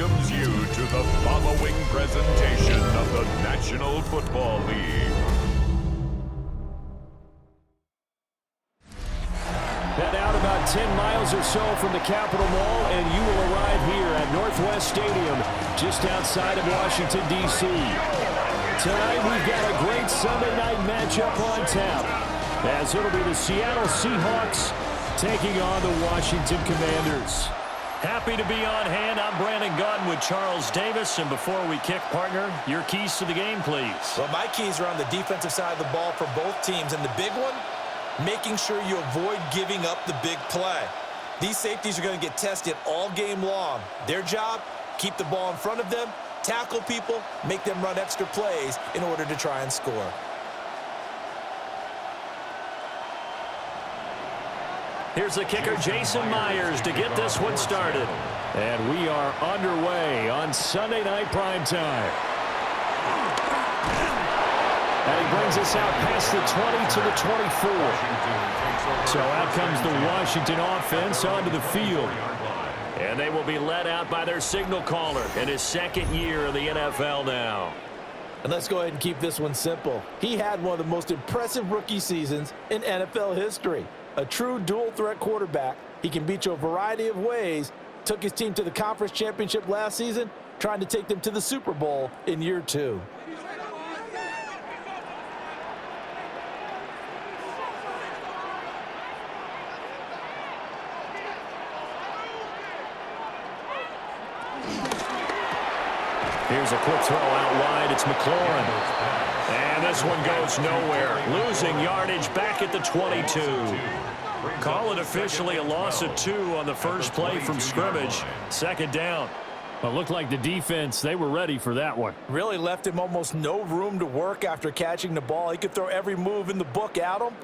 welcomes you to the following presentation of the National Football League. Head out about 10 miles or so from the Capitol Mall, and you will arrive here at Northwest Stadium, just outside of Washington, D.C. Tonight, we've got a great Sunday night matchup on tap, as it'll be the Seattle Seahawks taking on the Washington Commanders. Happy to be on hand. I'm Brandon Gunn with Charles Davis. And before we kick, partner, your keys to the game, please. Well, my keys are on the defensive side of the ball for both teams. And the big one, making sure you avoid giving up the big play. These safeties are going to get tested all game long. Their job, keep the ball in front of them, tackle people, make them run extra plays in order to try and score. Here's the kicker, Jason Myers, to get this one started. And we are underway on Sunday Night Primetime. And he brings us out past the 20 to the 24. So out comes the Washington offense onto the field. And they will be led out by their signal caller in his second year of the NFL now. And let's go ahead and keep this one simple. He had one of the most impressive rookie seasons in NFL history. A true dual-threat quarterback. He can beat you a variety of ways. Took his team to the conference championship last season, trying to take them to the Super Bowl in year 2. Here's a quick throw out wide. It's McLaurin. And this one goes nowhere. Losing yardage back at the 22. Call it officially a loss of 2 on the first play from scrimmage. Second down. Well, it looked like the defense, they were ready for that one. Really left him almost no room to work after catching the ball. He could throw every move in the book at him.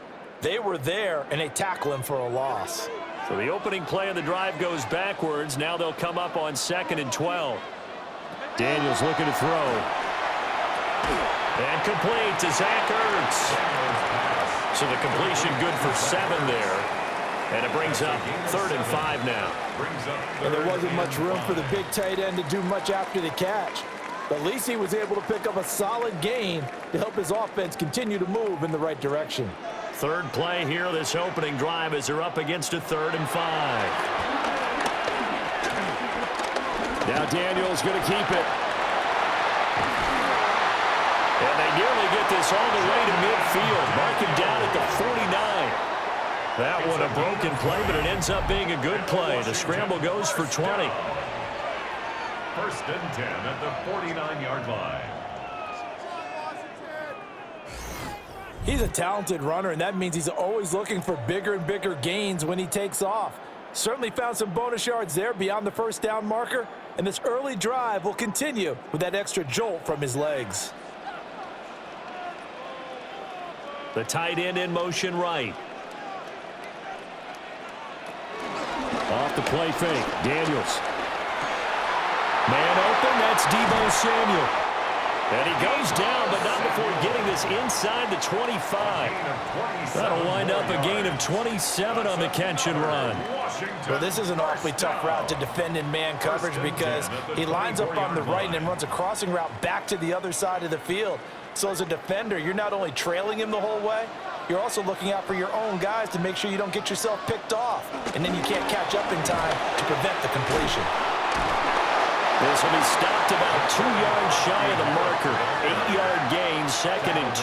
They were there, and they tackle him for a loss. So the opening play of the drive goes backwards. Now they'll come up on 2nd and 12. Daniels looking to throw. And complete to Zach Ertz. So the completion good for 7 there. And it brings up 3rd and 5 now. And there wasn't much room for the big tight end to do much after the catch. But at least he was able to pick up a solid gain to help his offense continue to move in the right direction. Third play here, this opening drive, as they're up against a 3rd and 5. Now Daniels going to keep it. And they nearly get this all the way to midfield. Mark him down at the 49. That one a broken play, but it ends up being a good play. The scramble goes for 20. 1st and 10 at the 49-yard line. He's a talented runner, and that means he's always looking for bigger and bigger gains when he takes off. Certainly found some bonus yards there beyond the first down marker, and this early drive will continue with that extra jolt from his legs. The tight end in motion right. Off the play fake. Daniels. Man open. That's Deebo Samuel. And he goes down, but not before getting this inside the 25. That'll wind up a gain of 27 on the catch and run. Well, this is an awfully tough route to defend in man coverage because he lines up on the right and then runs a crossing route back to the other side of the field. So as a defender, you're not only trailing him the whole way, you're also looking out for your own guys to make sure you don't get yourself picked off. And then you can't catch up in time to prevent the completion. This will be stopped about 2 yards shy of the marker. 8-yard gain, 2nd and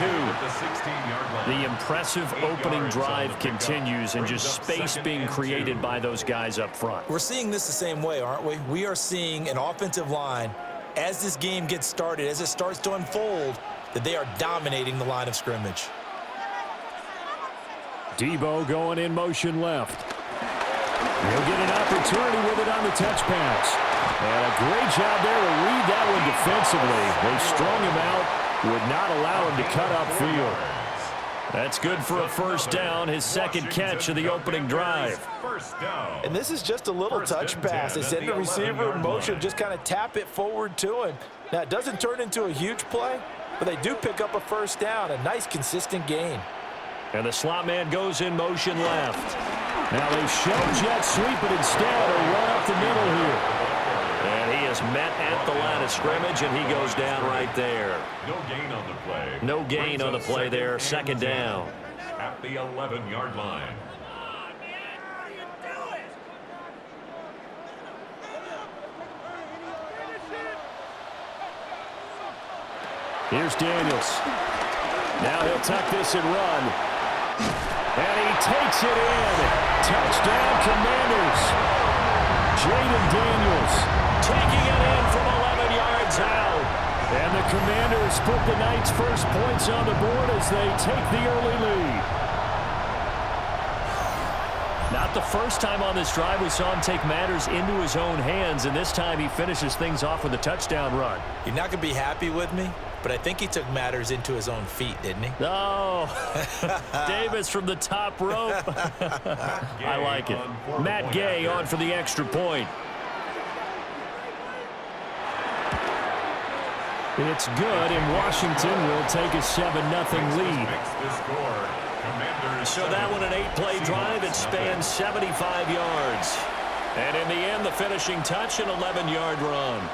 2. The impressive opening drive continues, and just space being created by those guys up front. We're seeing this the same way, aren't we? We are seeing an offensive line, as this game gets started, as it starts to unfold, that they are dominating the line of scrimmage. Deebo going in motion left. He'll get an opportunity with it on the touch pass. And a great job there to read that one defensively. They strung him out, would not allow him to cut upfield. That's good for a first down, his second catch of the opening drive. And this is just a little touch pass. They send the receiver in motion, just kind of tap it forward to him. Now, it doesn't turn into a huge play, but they do pick up a first down, a nice, consistent gain. And the slot man goes in motion left. Now they show jet sweep, but instead a run up the middle here. And he just met at the line of scrimmage, and he goes down right there. No gain on the play. No gain on the play there. Second down. At the 11-yard line. Here's Daniels. Now he'll tuck this and run. And he takes it in. Touchdown, Commanders. Jaden Daniels taking it in from 11 yards out. And the Commanders put the Knights' first points on the board as they take the early lead. Not the first time on this drive we saw him take matters into his own hands, and this time he finishes things off with a touchdown run. You're not going to be happy with me, but I think he took matters into his own feet, didn't he? Oh, Davis from the top rope. I like it. Matt Gay on for the extra point. It's good, and Washington will take a 7-0 lead. So that one an 8-play drive that spans 75 yards. And in the end, the finishing touch, an 11-yard run.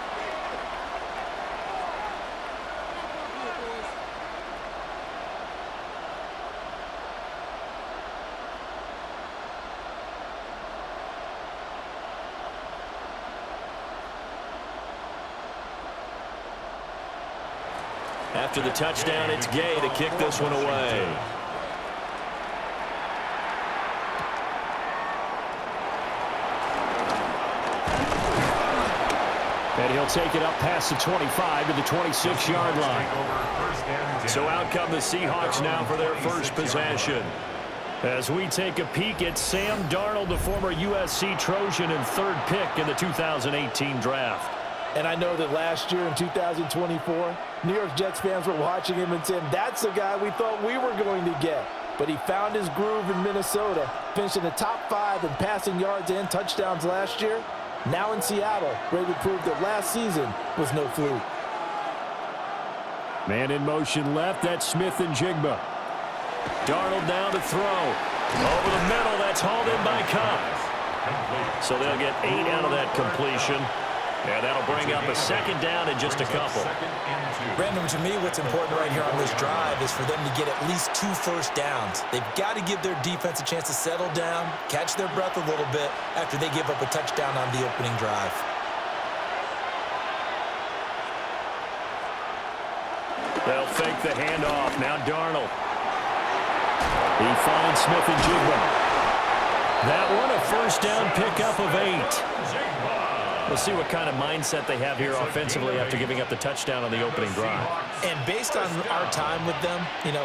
After the touchdown, it's Gay to kick this one away. And he'll take it up past the 25 to the 26-yard line. So out come the Seahawks now for their first possession. As we take a peek at Sam Darnold, the former USC Trojan and third pick in the 2018 draft. And I know that last year in 2024, New York Jets fans were watching him and saying, that's the guy we thought we were going to get. But he found his groove in Minnesota, finished in the top 5 in passing yards and touchdowns last year. Now in Seattle, ready to prove that last season was no fluke. Man in motion left, that's Smith and Jigba. Darnold down to throw. Over the middle, that's hauled in by Cup. So they'll get 8 out of that completion. And that'll bring up a second down in just a couple. Brandon, to me, what's important right here on this drive is for them to get at least 2 first downs. They've got to give their defense a chance to settle down, catch their breath a little bit after they give up a touchdown on the opening drive. They'll fake the handoff. Now Darnold. He finds Smith and Jigba. That one a first down pickup of 8. We'll see what kind of mindset they have here offensively after giving up the touchdown on the opening drive. And based on our time with them,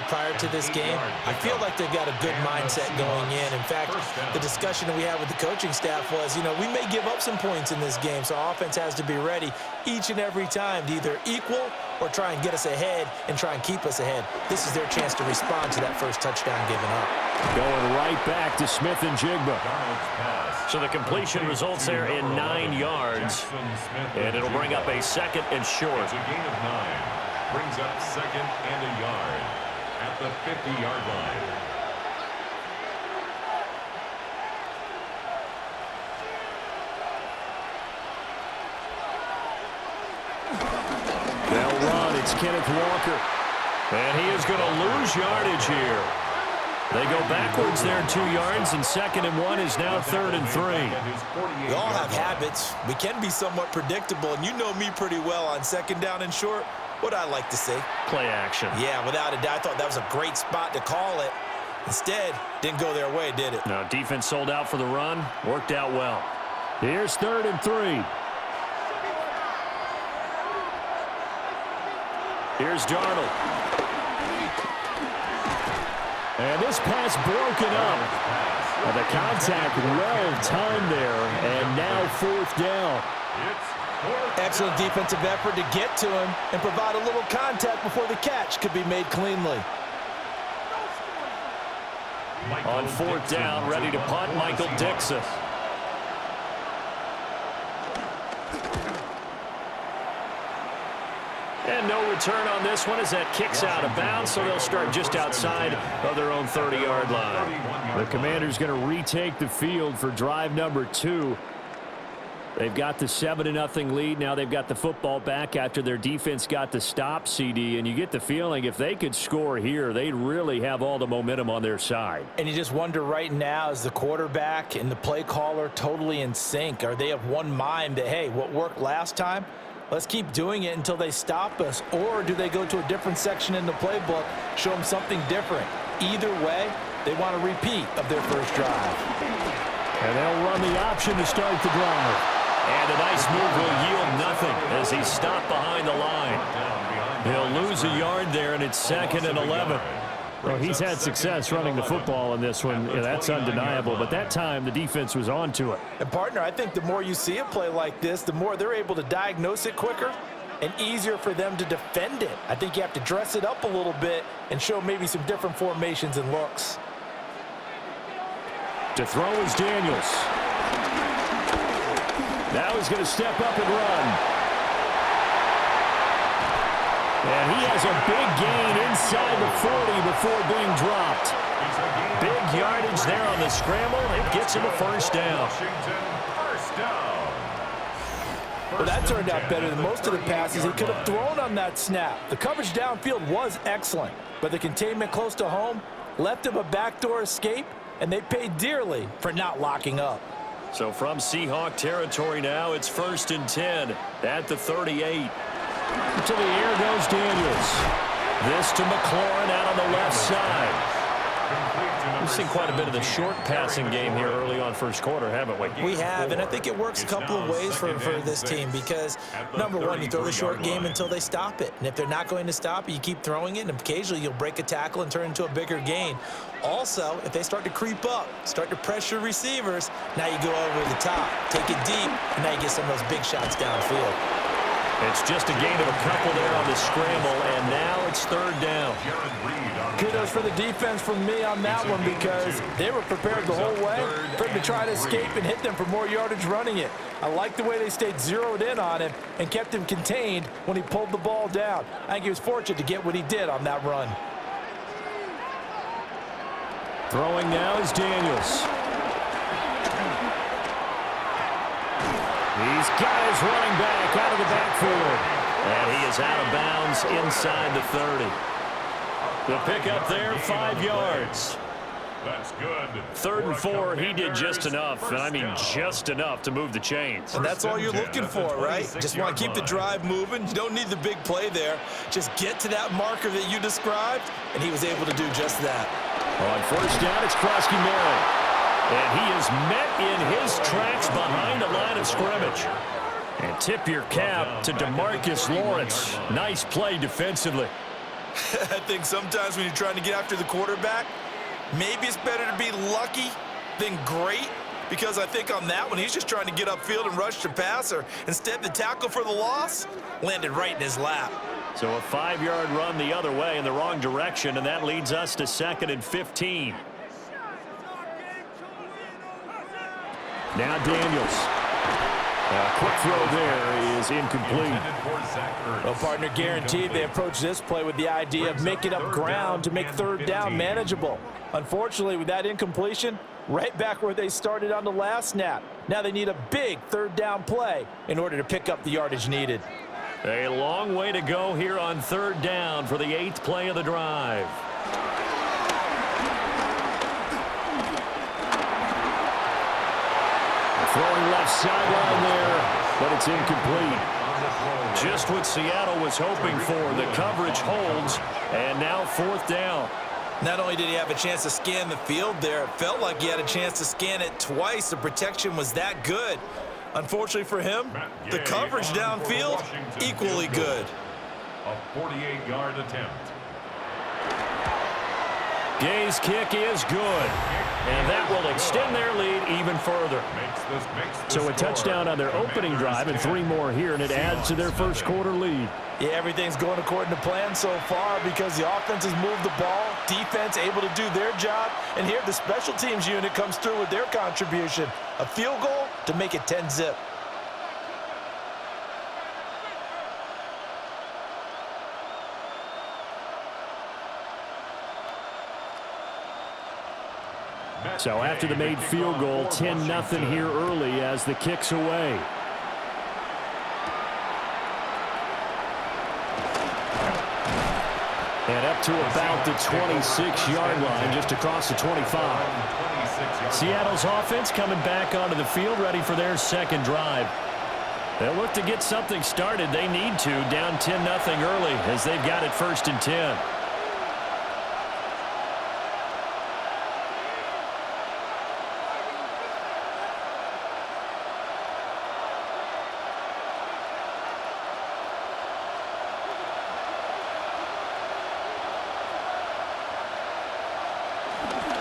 prior to this game, I feel like they've got a good mindset going in. In fact, the discussion that we had with the coaching staff was, we may give up some points in this game, so our offense has to be ready each and every time to either equal or try and get us ahead and try and keep us ahead. This is their chance to respond to that first touchdown given up. Going right back to Smith and Jigba. So the completion results there in 9 yards. And it'll bring up a second and short. It's a gain of 9. Brings up second and a yard at the 50-yard line. They'll run. It's Kenneth Walker. And he is going to lose yardage here. They go backwards there 2 yards, and 2nd and 1 is now 3rd and 3. We all have habits. We can be somewhat predictable, and you know me pretty well on 2nd down and short. What I like to say? Play action. Yeah, without a doubt. I thought that was a great spot to call it. Instead, didn't go their way, did it? No, defense sold out for the run. Worked out well. Here's 3rd and 3. Here's Darnold. And this pass broken up. And the contact well timed there. And now 4th down. Excellent defensive effort to get to him and provide a little contact before the catch could be made cleanly. On 4th down, ready to punt, Michael Dixon. And no return on this one as that kicks out of bounds, so they'll start just outside of their own 30-yard line. The Commanders going to retake the field for drive number 2. They've got the 7-0 lead. Now they've got the football back after their defense got the stop, CD. And you get the feeling if they could score here, they'd really have all the momentum on their side. And you just wonder right now, is the quarterback and the play caller totally in sync? Are they of one mind that, hey, what worked last time, let's keep doing it until they stop us? Or do they go to a different section in the playbook, show them something different? Either way, they want a repeat of their first drive. And they'll run the option to start the drive. And a nice move will yield nothing as he's stopped behind the line. He'll lose a yard there, and it's 2nd and 11. Well, he's had success running the football in this one. Yeah, that's undeniable. But that time, the defense was on to it. And, partner, I think the more you see a play like this, the more they're able to diagnose it quicker and easier for them to defend it. I think you have to dress it up a little bit and show maybe some different formations and looks. To throw is Daniels. Now he's going to step up and run. And he has a big gain inside the 40 before being dropped. Big yardage there on the scramble. It gets him a first down. Well, that turned out better than most of the passes he could have thrown on that snap. The coverage downfield was excellent, but the containment close to home left him a backdoor escape, and they paid dearly for not locking up. So from Seahawk territory now, it's 1st and 10 at the 38. To the air goes Daniels. This to McLaurin out on the left side. We've seen quite a bit of the short passing game here early on first quarter, haven't we? We have, and I think it works a couple of ways for this team because, number one, you throw the short game until they stop it. And if they're not going to stop it, you keep throwing it, and occasionally you'll break a tackle and turn into a bigger gain. Also, if they start to creep up, start to pressure receivers, now you go over the top, take it deep, and now you get some of those big shots downfield. It's just a gain of a couple there on the scramble, and now it's 3rd down. Kudos for the defense from me on that one because they were prepared the whole way for him to try to escape and hit them for more yardage running it. I like the way they stayed zeroed in on him and kept him contained when he pulled the ball down. I think he was fortunate to get what he did on that run. Throwing now is Daniels. He's got his running back out of the backfield. And he is out of bounds inside the 30. The pickup there, 5 yards. That's good. 3rd and 4, he did just enough, and I mean just enough to move the chains. And that's all you're looking for, right? Just want to keep the drive moving. You don't need the big play there. Just get to that marker that you described, and he was able to do just that. On 1st down, it's Krosky-Mary. And he is met in his tracks behind the line of scrimmage. And tip your cap to DeMarcus Lawrence. Nice play defensively. I think sometimes when you're trying to get after the quarterback, maybe it's better to be lucky than great, because I think on that one, he's just trying to get upfield and rush the passer. Instead, the tackle for the loss landed right in his lap. So a 5-yard run the other way in the wrong direction, and that leads us to 2nd and 15. Now Daniels. A quick throw there is incomplete. Well, partner, guaranteed they approach this play with the idea of making up ground to make 3rd down manageable. Unfortunately, with that incompletion, right back where they started on the last snap. Now they need a big 3rd down play in order to pick up the yardage needed. A long way to go here on 3rd down for the 8th play of the drive. Throwing left sideline there, but it's incomplete. Just what Seattle was hoping for. The coverage holds, and now 4th down. Not only did he have a chance to scan the field there, it felt like he had a chance to scan it twice. The protection was that good. Unfortunately for him, the coverage downfield, equally good. A 48-yard attempt. Gay's kick is good, and that will extend their lead even further. So a touchdown on their opening drive and 3 more here, and it adds to their first quarter lead. Yeah, everything's going according to plan so far because the offense has moved the ball, defense able to do their job, and here the special teams unit comes through with their contribution. A field goal to make it 10-zip. So after the made field goal, 10-0 here early as the kick's away. And up to about the 26-yard line, just across the 25. Seattle's offense coming back onto the field, ready for their second drive. They'll look to get something started. They need to, down 10-0 early, as they've got it 1st and 10.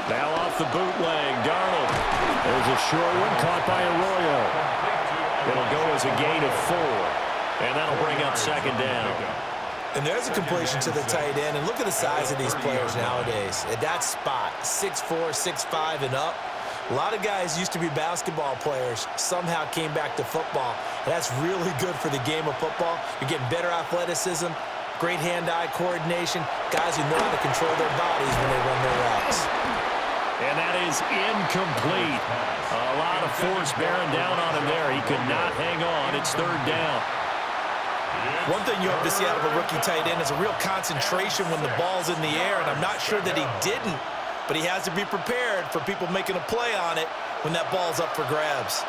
Now off the bootleg, Darnold. There's a short one caught by Arroyo. It'll go as a gain of 4, and that'll bring up 2nd down. And there's a completion to the tight end, and look at the size of these players nowadays. At that spot, 6'4", 6'5", and up. A lot of guys used to be basketball players, somehow came back to football. And that's really good for the game of football. You're getting better athleticism, great hand-eye coordination, guys who know how to control their bodies when they run their routes. And that is incomplete. A lot of force bearing down on him there. He could not hang on. It's 3rd down. One thing you hope to see out of a rookie tight end is a real concentration when the ball's in the air, and I'm not sure that he didn't, but he has to be prepared for people making a play on it when that ball's up for grabs.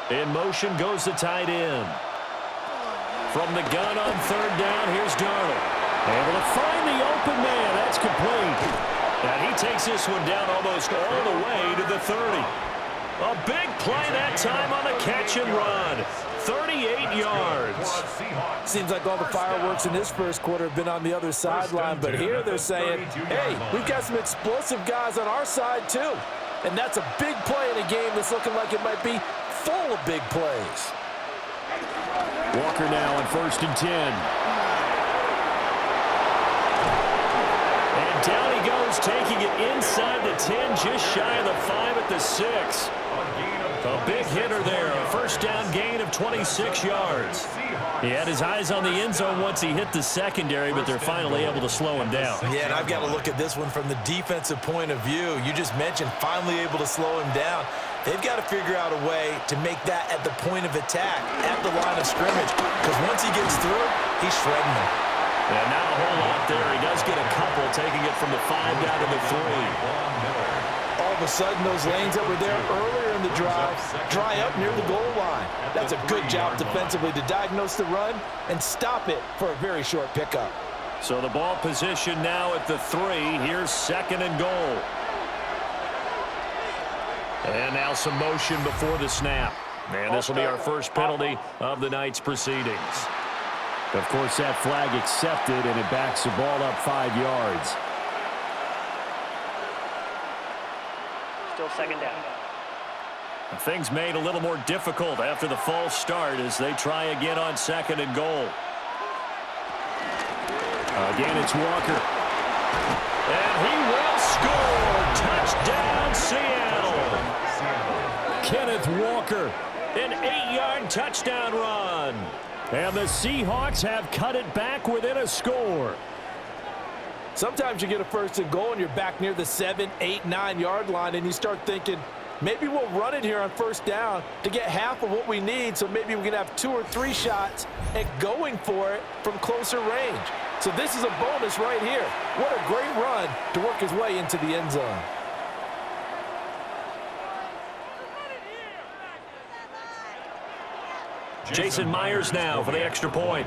In motion goes the tight end. From the gun on 3rd down, here's Darnold. Able to find the open man. That's complete. And he takes this one down almost all the way to the 30. A big play that time on the catch and run. 38 yards. Seems like all the fireworks in this first quarter have been on the other sideline, but here they're saying, hey, we've got some explosive guys on our side too. And that's a big play in a game that's looking like it might be full of big plays. Walker now on 1st and 10. And down he goes, taking it inside the 10, just shy of the 5 at the 6. A big hitter there, a 1st down gain of 26 yards. He had his eyes on the end zone once he hit the secondary, but they're finally able to slow him down. Yeah, and I've got to look at this one from the defensive point of view. You just mentioned finally able to slow him down. They've got to figure out a way to make that at the point of attack, at the line of scrimmage, because once he gets through, he's shredding them. And not a whole lot there. He does get a couple, taking it from the 5 down to the 3. All of a sudden, those lanes that were there earlier in the drive dry up near the goal line. That's a good job defensively to diagnose the run and stop it for a very short pickup. So the ball position now at the 3. Here's 2nd and goal. And now some motion before the snap. And this will be our first penalty of the night's proceedings. Of course, that flag accepted, and it backs the ball up 5 yards. Still 2nd down. Things made a little more difficult after the false start as they try again on 2nd and goal. Again, it's Walker. And he will score. Touchdown, Seattle. Kenneth Walker, an 8-yard touchdown run. And the Seahawks have cut it back within a score. Sometimes you get a 1st and goal and you're back near the 7, 8, 9-yard line, and you start thinking, maybe we'll run it here on 1st down to get half of what we need, so maybe we can have 2 or 3 shots at going for it from closer range. So this is a bonus right here. What a great run to work his way into the end zone. Jason Myers now for the extra point.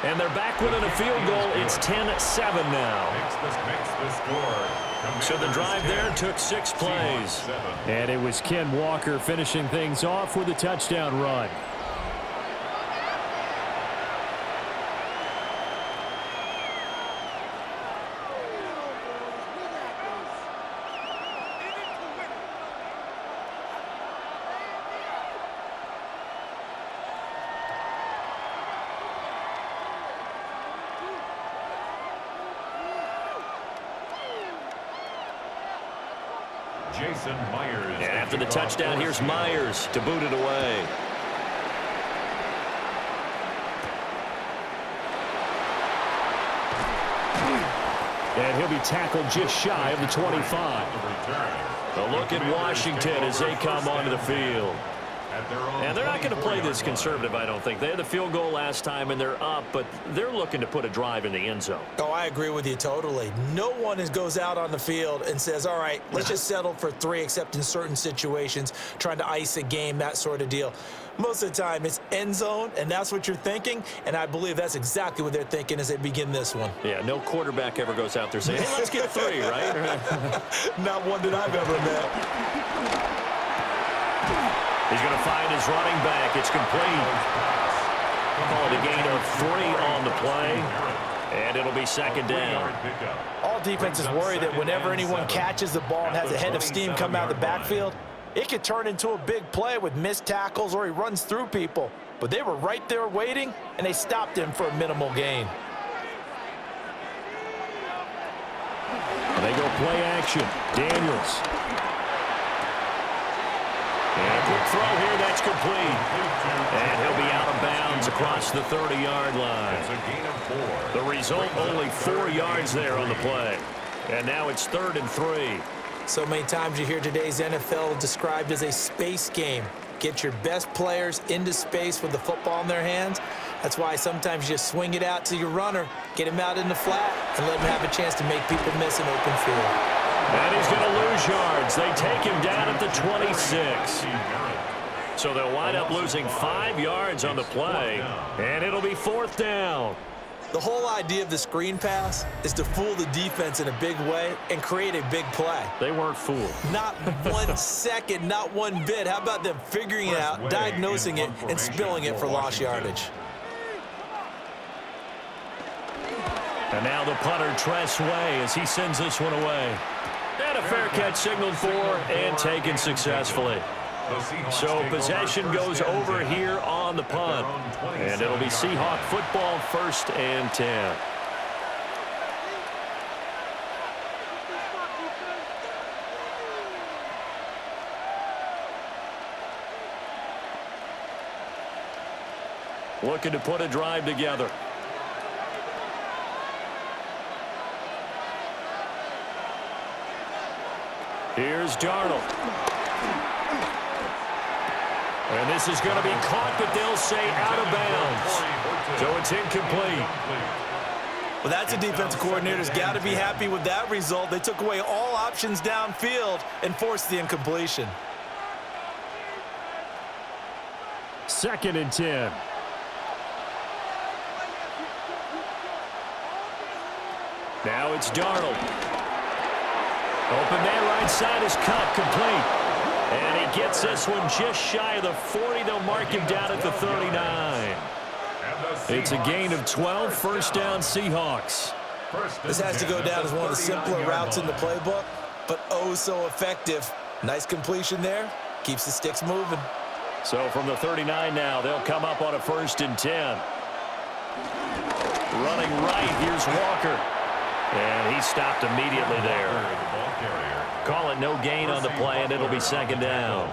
And they're back within a field goal. It's 10-7 now. So the drive there took 6 plays. And it was Ken Walker finishing things off with a touchdown run. Jason Myers. And after the touchdown, here's Myers to boot it away. And he'll be tackled just shy of the 25. A look at Washington as they come onto the field. And they're not going to play this conservative, I don't think. They had the field goal last time, and they're up, but they're looking to put a drive in the end zone. Oh, I agree with you totally. No one goes out on the field and says, all right, let's just settle for 3, except in certain situations, trying to ice a game, that sort of deal. Most of the time, it's end zone, and that's what you're thinking, and I believe that's exactly what they're thinking as they begin this one. Yeah, no quarterback ever goes out there saying, hey, let's get 3, right? Not one that I've ever met. He's going to find his running back. It's complete. Call it a gain of 3 on the play, and it'll be second down. All defenses worry that whenever anyone catches the ball and has a head of steam come out of the backfield, it could turn into a big play with missed tackles or he runs through people. But they were right there waiting, and they stopped him for a minimal gain. They go play action. Daniels. And a quick throw here, that's complete. And he'll be out of bounds across the 30-yard line. It's a gain of 4. The result, only 4 yards there on the play. And now it's 3rd and 3. So many times you hear today's NFL described as a space game. Get your best players into space with the football in their hands. That's why sometimes you just swing it out to your runner, get him out in the flat, and let him have a chance to make people miss an open field. And he's going to lose yards. They take him down at the 26. So they'll wind up losing 5 yards on the play, and it'll be 4th down. The whole idea of the screen pass is to fool the defense in a big way and create a big play. They weren't fooled. Not 1 second, not one bit. How about them figuring it out, diagnosing it, and spilling it for lost yardage? And now the punter, Tress Way, as he sends this one away. And a fair catch signaled for and taken successfully. So possession goes over here on the punt. And it'll be Seahawk football, 1st and 10. Looking to put a drive together. Here's Darnold. And this is going to be caught, but they'll say out of bounds. So it's incomplete. Well, that's a defensive coordinator's got to be happy with that result. They took away all options downfield and forced the incompletion. 2nd and 10. Now it's Darnold. Open man right side is cut, complete. And he gets this one just shy of the 40. They'll mark him down at the 39. It's a gain of 12, 1st down Seahawks. This has to go down as one of the simpler routes in the playbook, but oh so effective. Nice completion there. Keeps the sticks moving. So from the 39 now, they'll come up on a 1st and 10. Running right, here's Walker. And he stopped immediately there. Call it no gain on the play, and it'll be 2nd down.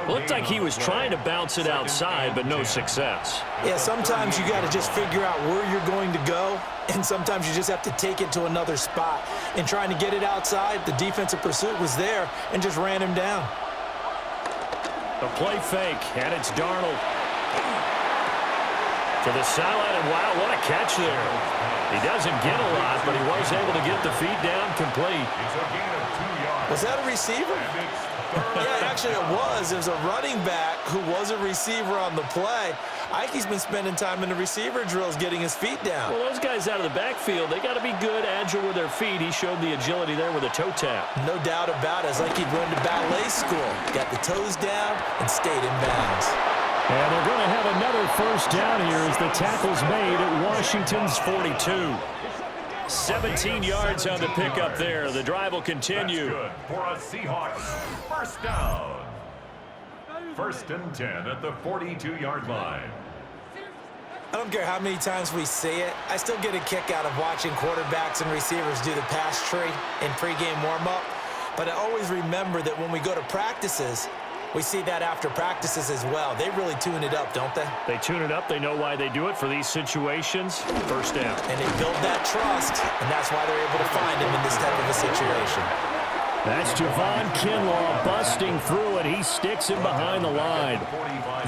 Looked like he was trying to bounce it outside, but no success. Yeah, sometimes you got to just figure out where you're going to go, and sometimes you just have to take it to another spot. And trying to get it outside, the defensive pursuit was there and just ran him down. A play fake, and it's Darnold. To the sideline, and wow, what a catch there. He doesn't get a lot, but he was able to get the feet down complete. Was that a receiver? Yeah, actually it was. There's a running back who was a receiver on the play. Ike's been spending time in the receiver drills getting his feet down. Well, those guys out of the backfield, they got to be good, agile with their feet. He showed the agility there with a toe tap. No doubt about it. It's like he'd run to ballet school. Got the toes down and stayed in bounds. And they're going to have another 1st down here as the tackle's made at Washington's 42. 17 yards on the pickup there. The drive will continue. That's good for a Seahawks 1st down. 1st and 10 at the 42-yard line. I don't care how many times we see it. I still get a kick out of watching quarterbacks and receivers do the pass tree in pregame warm-up. But I always remember that when we go to practices, We see that after practices as well. They really tune it up, don't they? They tune it up. They know why they do it for these situations. First down. And they build that trust, and that's why they're able to find him in this type of a situation. That's Javon Kinlaw busting through, and he sticks him behind the line.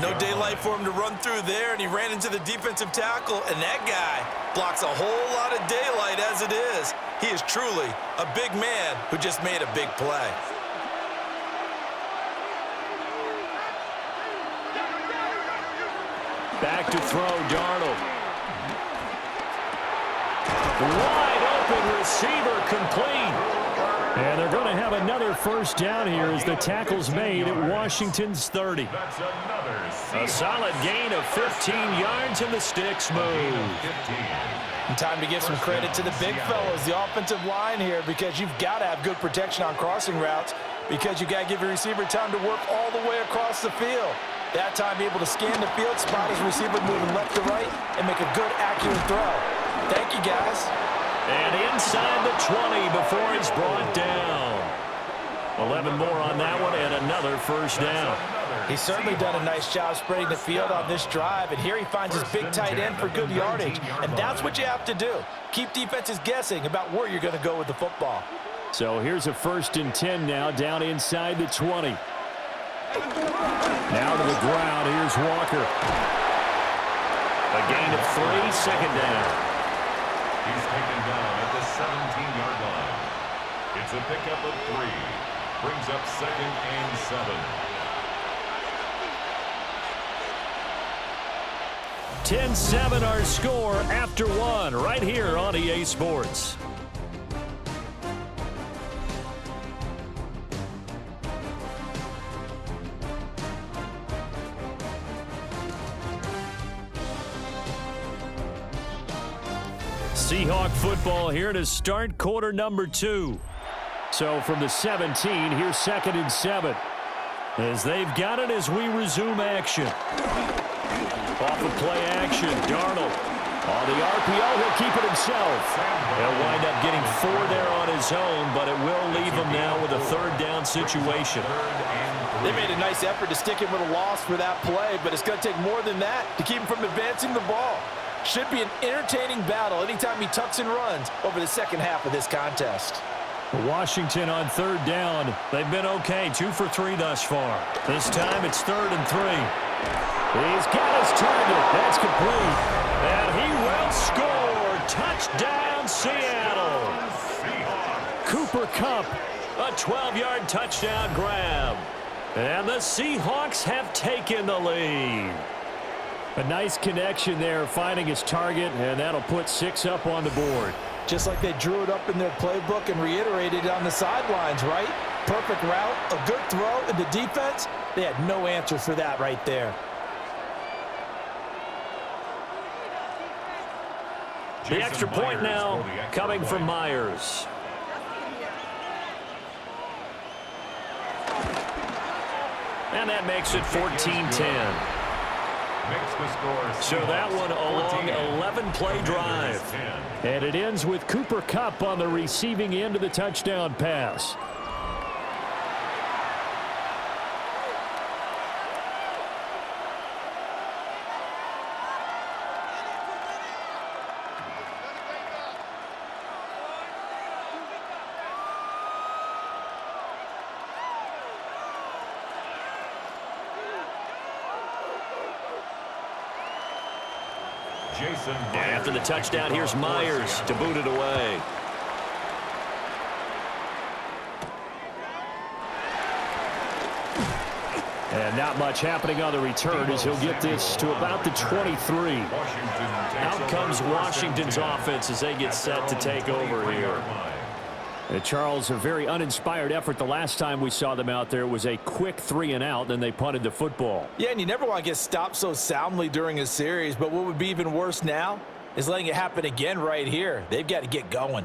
No daylight for him to run through there, and he ran into the defensive tackle, and that guy blocks a whole lot of daylight as it is. He is truly a big man who just made a big play. Back to throw, Darnold. Wide open receiver, complete. And they're going to have another first down here as the tackle's made at Washington's 30. A solid gain of 15 yards, and the sticks move. And time to give some credit to the big fellas, the offensive line here, because you've got to have good protection on crossing routes, because you've got to give your receiver time to work all the way across the field. That time able to scan the field, spot his receiver moving left to right, and make a good, accurate throw. Thank you, guys. And inside the 20 before he's brought down. 11 more on that one, and another first down. He's certainly done a nice job spreading the field on this drive, and here he finds his big tight end for good yardage, and that's what you have to do. Keep defenses guessing about where you're going to go with the football. So here's a 1st and 10 now, down inside the 20. Now to the ground, here's Walker. A gain of 3, second down. He's taken down at the 17-yard line. It's a pickup of 3. Brings up 2nd and 7. 10-7 our score after 1 right here on EA Sports. Seahawk football here to start quarter number 2. So from the 17, here's 2nd and 7. As they've got it as we resume action. Off of play action, Darnold. On the RPO, he'll keep it himself. He'll wind up getting 4 there on his own, but it will leave him now with a 3rd down situation. They made a nice effort to stick him with a loss for that play, but it's going to take more than that to keep him from advancing the ball. Should be an entertaining battle anytime he tucks and runs over the second half of this contest. Washington on 3rd down. They've been okay, 2 for 3 thus far. This time it's 3rd and 3. He's got his target. That's complete. And he will score. Touchdown, Seattle. Cooper Kupp. A 12-yard touchdown grab. And the Seahawks have taken the lead. A nice connection there, finding his target, and that'll put 6 up on the board. Just like they drew it up in their playbook and reiterated it on the sidelines, right? Perfect route, a good throw, and the defense, they had no answer for that right there. The extra point now coming from Myers. And that makes it 14-10. So that one a long 11-play drive. And it ends with Cooper Kupp on the receiving end of the touchdown pass. After the touchdown, here's Myers to boot it away. And not much happening on the return as he'll get this to about the 23. Out comes Washington's offense as they get set to take over here. Charles, a very uninspired effort the last time we saw them out there. Was a quick 3-and-out, then they punted the football. Yeah, and you never want to get stopped so soundly during a series, but what would be even worse now is letting it happen again right here. They've got to get going.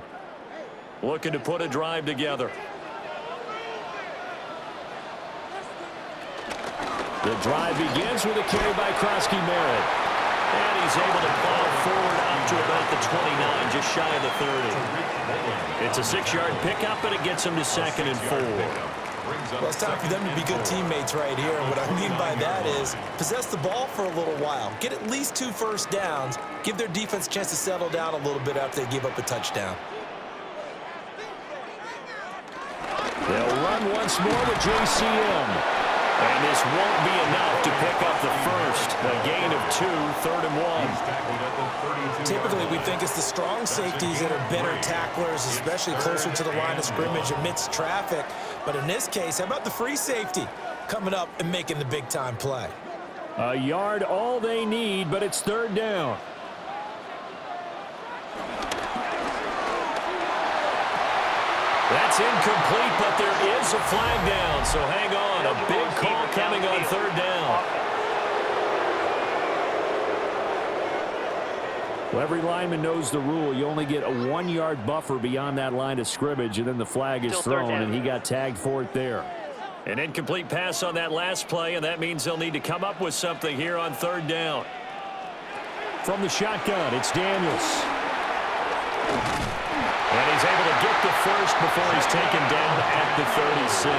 Looking to put a drive together. The drive begins with a carry by Krosky-Merritt. And he's able to plow forward out to about the 29, just shy of the 30. It's a 6-yard pickup, and it gets him to 2nd and 4. Well, it's time for them to be good teammates right here. And what I mean by that is possess the ball for a little while. Get at least 2 first downs. Give their defense a chance to settle down a little bit after they give up a touchdown. They'll run once more with JCM. And this won't be enough to pick up the first. A gain of 2, 3rd and 1. Typically, we think it's the strong safeties that are better tacklers, especially closer to the line of scrimmage amidst traffic. But in this case, how about the free safety coming up and making the big-time play? A yard all they need, but it's 3rd down. That's incomplete, but there is a flag down, so hang on. A big call coming on 3rd down. Well, every lineman knows the rule. You only get a 1-yard buffer beyond that line of scrimmage, and then the flag is thrown, and he got tagged for it there. An incomplete pass on that last play, and that means they'll need to come up with something here on 3rd down. From the shotgun, it's Daniels. And he's able to get the first before he's taken down at the 36.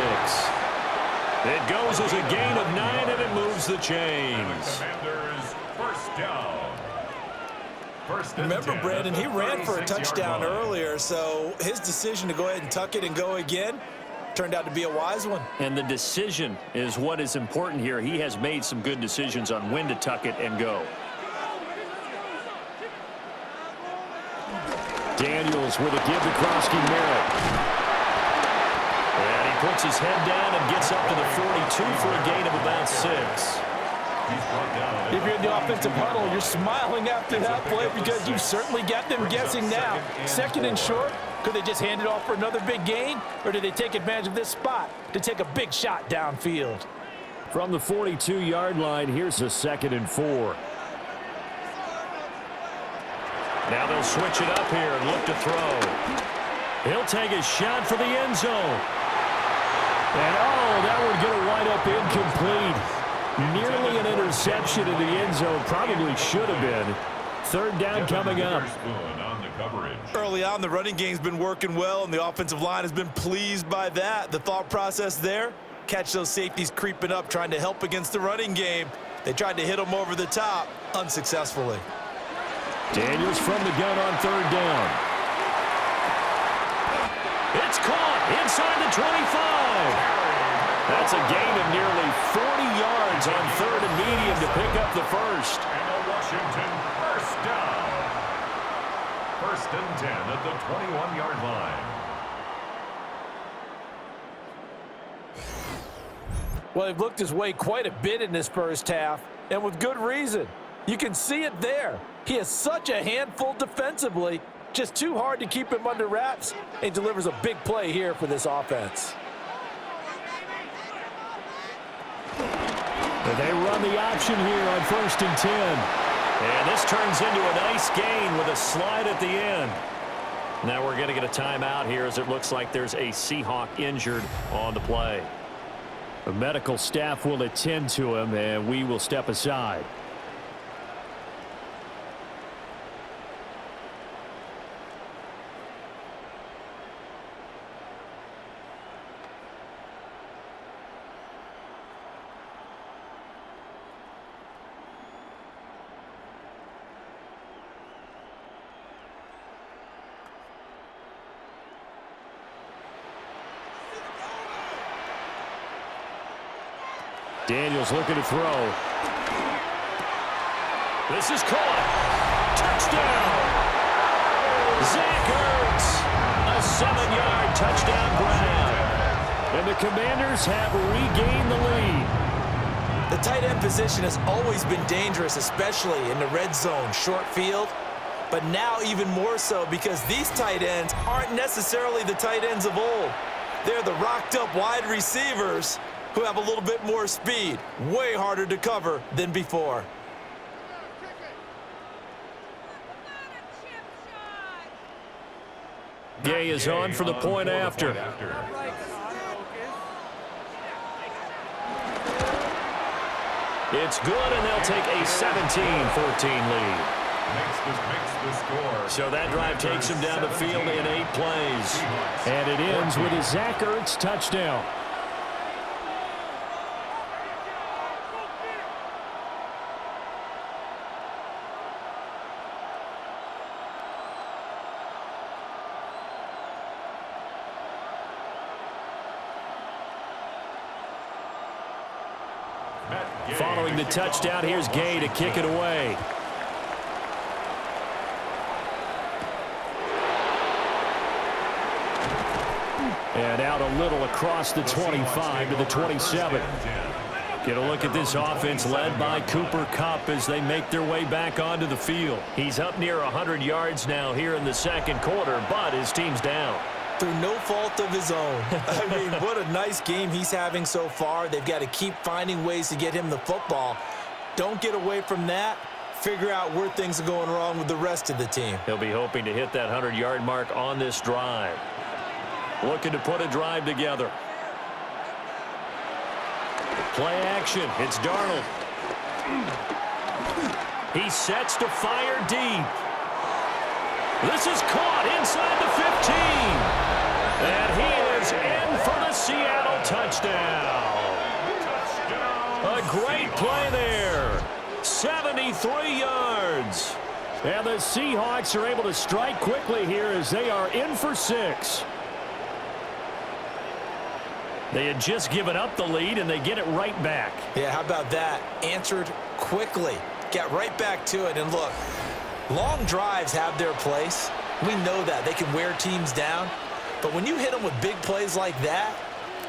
It goes as a gain of 9, and it moves the chains. Remember, Brandon, he ran for a touchdown earlier, so his decision to go ahead and tuck it and go again turned out to be a wise one. And the decision is what is important here. He has made some good decisions on when to tuck it and go. Daniels with a give to Krosky Merritt. And he puts his head down and gets up to the 42 for a gain of about 6. If you're in the offensive huddle, you're smiling after that play because you've certainly got them guessing now. 2nd and short, could they just hand it off for another big gain? Or do they take advantage of this spot to take a big shot downfield? From the 42-yard line, here's a 2nd and 4. Now they'll switch it up here and look to throw. He'll take a shot for the end zone. And, that one's going to wind up incomplete. Nearly an interception in the end zone. Probably should have been. 3rd down coming up. Early on, the running game's been working well, and the offensive line has been pleased by that. The thought process there, catch those safeties creeping up, trying to help against the running game. They tried to hit them over the top, unsuccessfully. Daniels from the gun on 3rd down. It's caught inside the 25. That's a gain of nearly 40 yards on 3rd and medium to pick up the first. And a Washington first down. 1st and 10 at the 21-yard line. Well, they've looked his way quite a bit in this first half, and with good reason. You can see it there. He is such a handful defensively, just too hard to keep him under wraps, and delivers a big play here for this offense. They run the option here on 1st and 10. And this turns into a nice gain with a slide at the end. Now we're going to get a timeout here as it looks like there's a Seahawk injured on the play. The medical staff will attend to him, and we will step aside. Daniels looking to throw. This is caught. Touchdown. Zach Ertz. A 7-yard touchdown grab. And the Commanders have regained the lead. The tight end position has always been dangerous, especially in the red zone, short field. But now even more so because these tight ends aren't necessarily the tight ends of old. They're the rocked-up wide receivers who have a little bit more speed, way harder to cover than before. Gay is on for the point after. It's good, and they'll take a 17-14 lead. So that drive takes him down the field in 8 plays. And it ends with a Zach Ertz touchdown. Following the touchdown, here's Gay to kick it away. And out a little across the 25 to the 27. Get a look at this offense led by Cooper Kupp as they make their way back onto the field. He's up near 100 yards now here in the second quarter, but his team's down. Through no fault of his own. I mean, what a nice game he's having so far. They've got to keep finding ways to get him the football. Don't get away from that. Figure out where things are going wrong with the rest of the team. He'll be hoping to hit that 100-yard mark on this drive. Looking to put a drive together. Play action. It's Darnold. He sets to fire deep. This is caught inside the 15. And he is in for the Seattle touchdown. A great play there. 73 yards. And the Seahawks are able to strike quickly here as they are in for 6. They had just given up the lead, and they get it right back. Yeah, how about that? Answered quickly. Get right back to it. And look, long drives have their place. We know that. They can wear teams down. But when you hit them with big plays like that,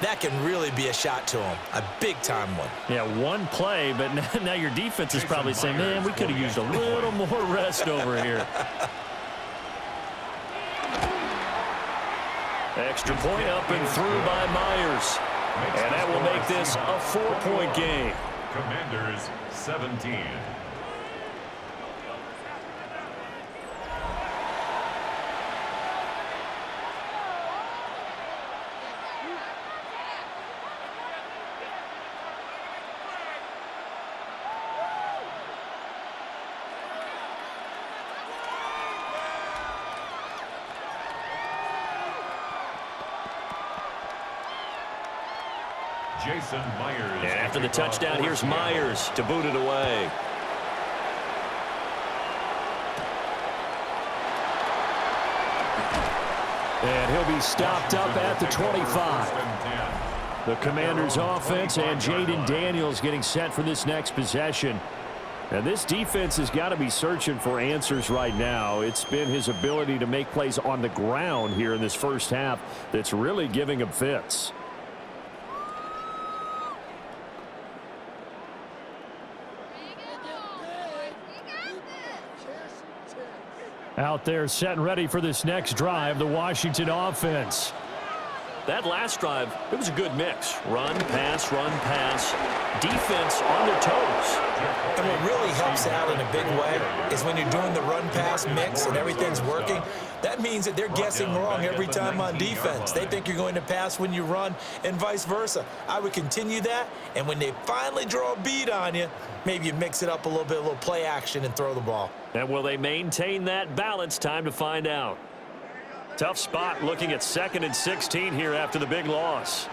that can really be a shot to them. A big-time one. Yeah, one play, but now your defense is probably saying, man, we could have used a little more rest over here. Extra point up and through by Myers. And that will make this a 4-point game. Commanders 17. Jason Myers. And after the touchdown, here's Myers to boot it away. And he'll be stopped up at the 25. The Commanders' offense and Jaden Daniels getting set for this next possession. And this defense has got to be searching for answers right now. It's been his ability to make plays on the ground here in this first half that's really giving him fits. Out there set and ready for this next drive, the Washington offense. That last drive, it was a good mix. Run, pass, defense on their toes. And what really helps out in a big way is when you're doing the run-pass mix and everything's working, that means that they're guessing wrong every time on defense. They think you're going to pass when you run and vice versa. I would continue that, and when they finally draw a bead on you, maybe you mix it up a little bit, a little play action and throw the ball. And will they maintain that balance? Time to find out. Tough spot looking at 2nd and 16 here after the big loss.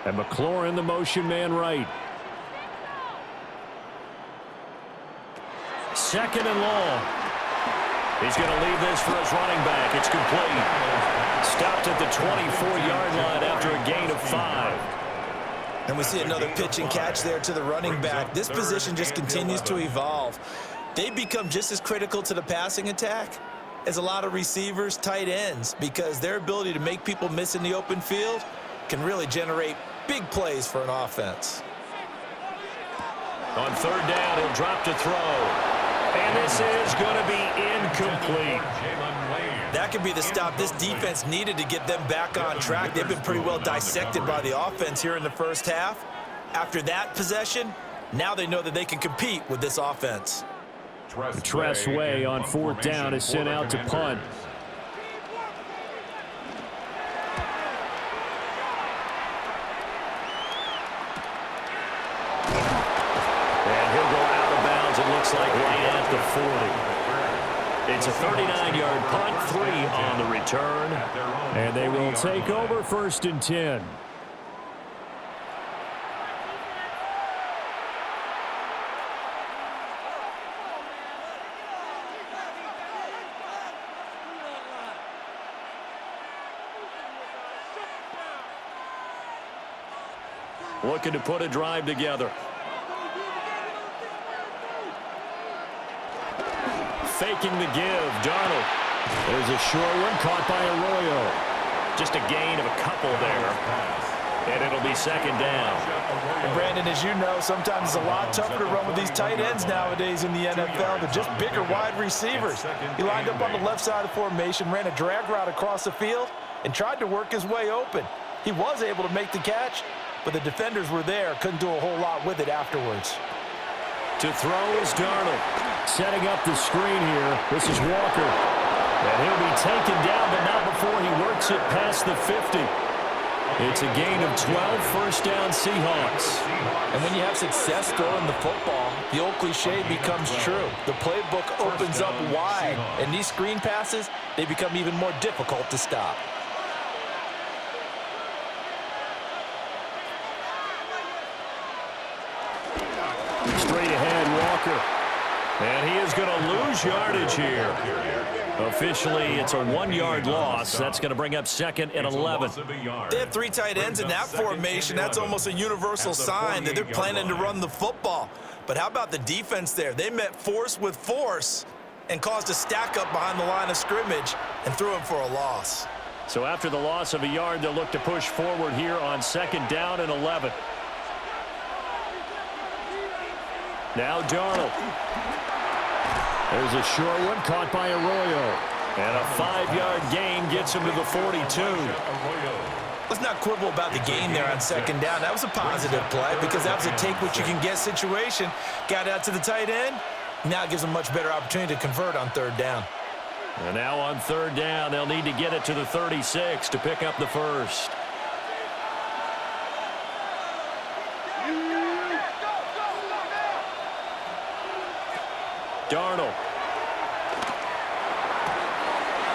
And McLaurin, the motion man right. 2nd and long. He's going to leave this for his running back. It's complete. Stopped at the 24-yard line after a gain of 5. And we see another pitch and catch there to the running back. This position just continues to evolve. They become just as critical to the passing attack as a lot of receivers, tight ends, because their ability to make people miss in the open field can really generate big plays for an offense. On 3rd down, he'll drop to throw. And this is going to be incomplete. That could be the stop this defense needed to get them back on track. They've been pretty well dissected by the offense here in the first half. After that possession, now they know that they can compete with this offense. Tressway on 4th down is sent out to punt. And he'll go out of bounds, it looks like, right at the 40. It's a 39-yard punt, 3 on the return. And they will take over 1st and 10. looking to put a drive together. Faking the give, Darnold. There's a short one caught by Arroyo. Just a gain of a couple there. And it'll be second down. And Brandon, as you know, sometimes it's a lot tougher to run with these tight ends nowadays in the NFL. They're just bigger wide receivers. He lined up on the left side of the formation, ran a drag route across the field, and tried to work his way open. He was able to make the catch, but the defenders were there, couldn't do a whole lot with it afterwards. To throw is Darnold. Setting up the screen here. This is Walker. And he'll be taken down, but not before he works it past the 50. It's a gain of 12, first down Seahawks. And when you have success throwing the football, the old cliche becomes true. The playbook opens up wide, and these screen passes, they become even more difficult to stop. Straight ahead, Walker. And he is going to lose yardage here. Officially, it's a 1-yard loss. That's going to bring up second and 11. They have 3 tight ends in that formation. That's almost a universal sign that they're planning to run the football. But how about the defense there? They met force with force and caused a stack up behind the line of scrimmage and threw him for a loss. So after the loss of a yard, they'll look to push forward here on second down and 11. Now Darnold. There's a short one caught by Arroyo. And a 5-yard gain gets him to the 42. Let's not quibble about the gain there on second down. That was a positive play because that was a take-what-you-can-get situation. Got out to the tight end. Now it gives them a much better opportunity to convert on third down. And now on third down, they'll need to get it to the 36 to pick up the first. Darnold.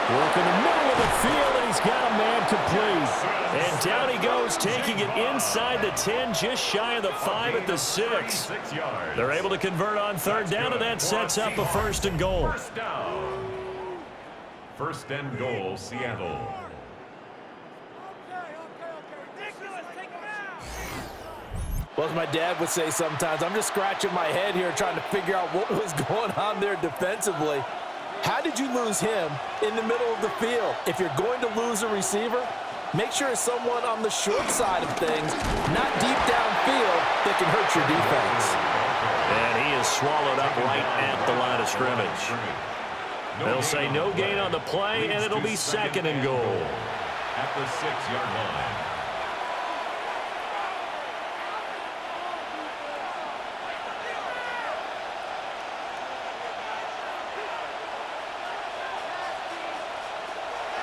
Working the middle of the field, and he's got a man complete. And down he goes, taking it inside the 10, just shy of the 5 at the 6. They're able to convert on third down, and that sets up a first and goal. First and goal, Seattle. Well, as my dad would say sometimes, I'm just scratching my head here trying to figure out what was going on there defensively. How did you lose him in the middle of the field? If you're going to lose a receiver, make sure it's someone on the short side of things, not deep downfield, that can hurt your defense. And he is swallowed up right at the line of scrimmage. They'll say no gain on the play, and it'll be second and goal. At the 6-yard line.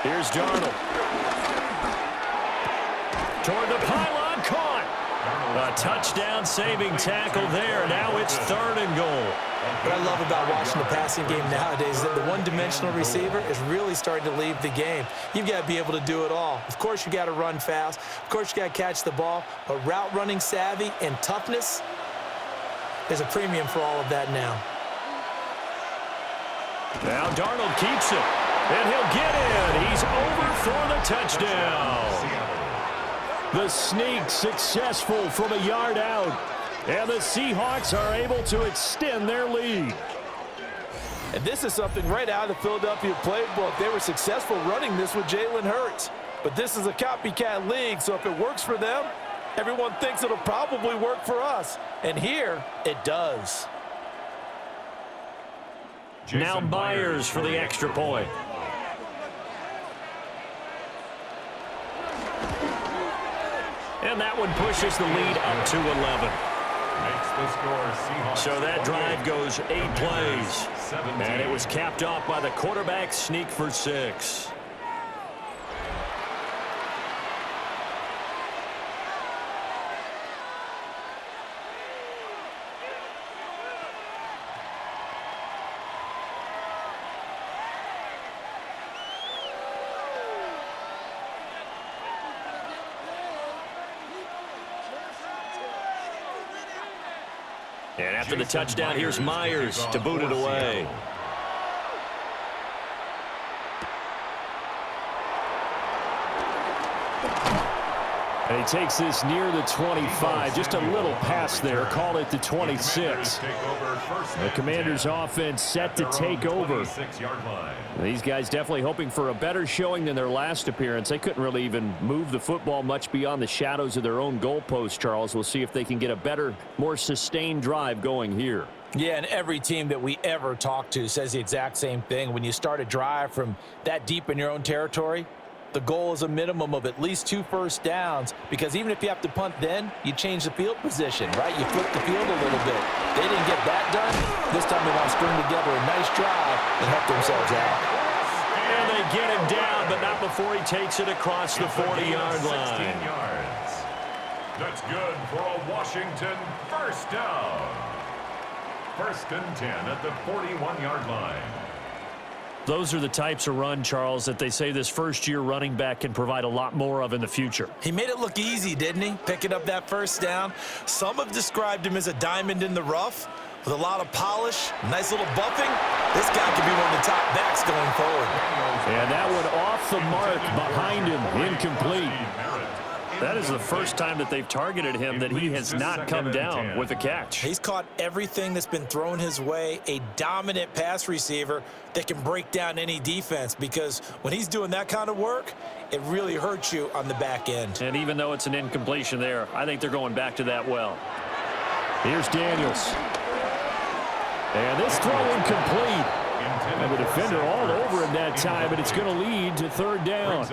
Here's Darnold. Toward the pylon, caught. A touchdown-saving tackle there. Now it's third and goal. What I love about watching the passing game nowadays is that the one-dimensional receiver is really starting to leave the game. You've got to be able to do it all. Of course, you got to run fast. Of course, you got to catch the ball. But route running savvy and toughness, there's a premium for all of that now. Now Darnold keeps it. And he'll get in. He's over for the touchdown. The sneak successful from a yard out. And the Seahawks are able to extend their lead. And this is something right out of the Philadelphia playbook. They were successful running this with Jalen Hurts. But this is a copycat league, so if it works for them, everyone thinks it'll probably work for us. And here, it does. Now Myers for the extra point. And that one pushes the lead up to 11. So that drive goes 8 plays. And it was capped off by the quarterback sneak for 6. And after the touchdown, here's Myers to boot it away. And he takes this near the 25. Just a little pass there. Call it the 26. The Commanders' offense set to take over. These guys definitely hoping for a better showing than their last appearance. They couldn't really even move the football much beyond the shadows of their own goalpost, Charles. We'll see if they can get a better, more sustained drive going here. Yeah, and every team that we ever talk to says the exact same thing. When you start a drive from that deep in your own territory, the goal is a minimum of at least 2 first downs, because even if you have to punt then, you change the field position, right? You flip the field a little bit. They didn't get that done. This time they want to string together a nice drive and help themselves out. And they get him down, but not before he takes it across the 40-yard line. That's good for a Washington first down. 1st and 10 at the 41-yard line. Those are the types of run, Charles, that they say this first-year running back can provide a lot more of in the future. He made it look easy, didn't he? Picking up that first down. Some have described him as a diamond in the rough with a lot of polish, nice little buffing. This guy could be one of the top backs going forward. And that one off the mark behind him, incomplete. That is the first time that they've targeted him that he has not come down with a catch. He's caught everything that's been thrown his way, a dominant pass receiver that can break down any defense, because when he's doing that kind of work, it really hurts you on the back end. And even though it's an incompletion there, I think they're going back to that well. Here's Daniels. And this throw incomplete. And the defender all over him that time, but it's going to lead to 3rd down.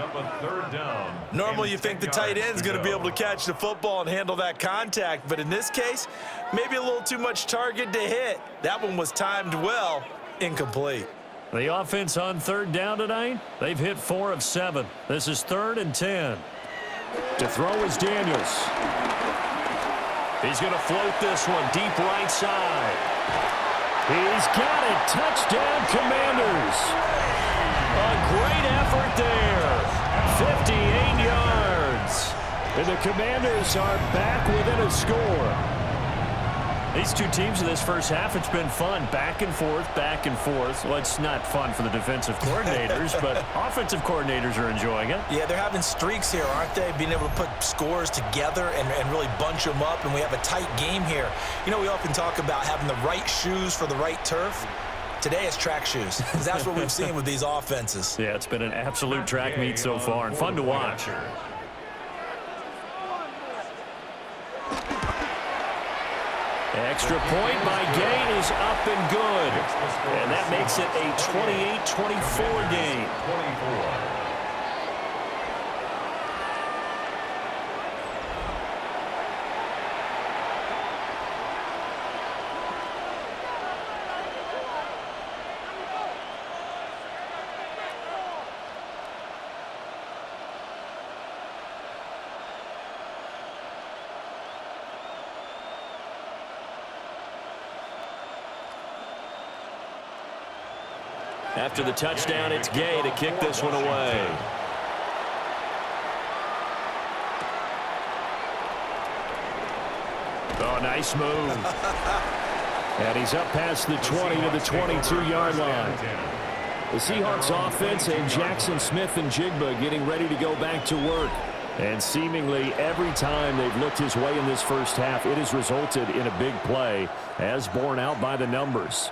Normally you think the tight end's going to be able to catch the football and handle that contact, but in this case, maybe a little too much target to hit. That one was timed well, incomplete. The offense on 3rd down tonight, they've hit 4 of 7. This is 3rd and 10. To throw is Daniels. He's going to float this one deep right side. He's got it. Touchdown, Commanders. A great effort there. 58 yards. And the Commanders are back within a score. These two teams in this first half, it's been fun. Back and forth, back and forth. Well, it's not fun for the defensive coordinators, but offensive coordinators are enjoying it. Yeah, they're having streaks here, aren't they? Being able to put scores together and really bunch them up, and we have a tight game here. You know, we often talk about having the right shoes for the right turf. Today it's track shoes, because that's what we've seen with these offenses. Yeah, it's been an absolute track meet so far, and fun to watch. Extra point by Gay is up and good. And that makes it a 28-24 game. After the touchdown, it's Gay to kick this one away. Oh, nice move. And he's up past the 20 to the 22-yard line. The Seahawks offense and Jackson Smith and Jigba getting ready to go back to work. And seemingly every time they've looked his way in this first half, it has resulted in a big play, as borne out by the numbers.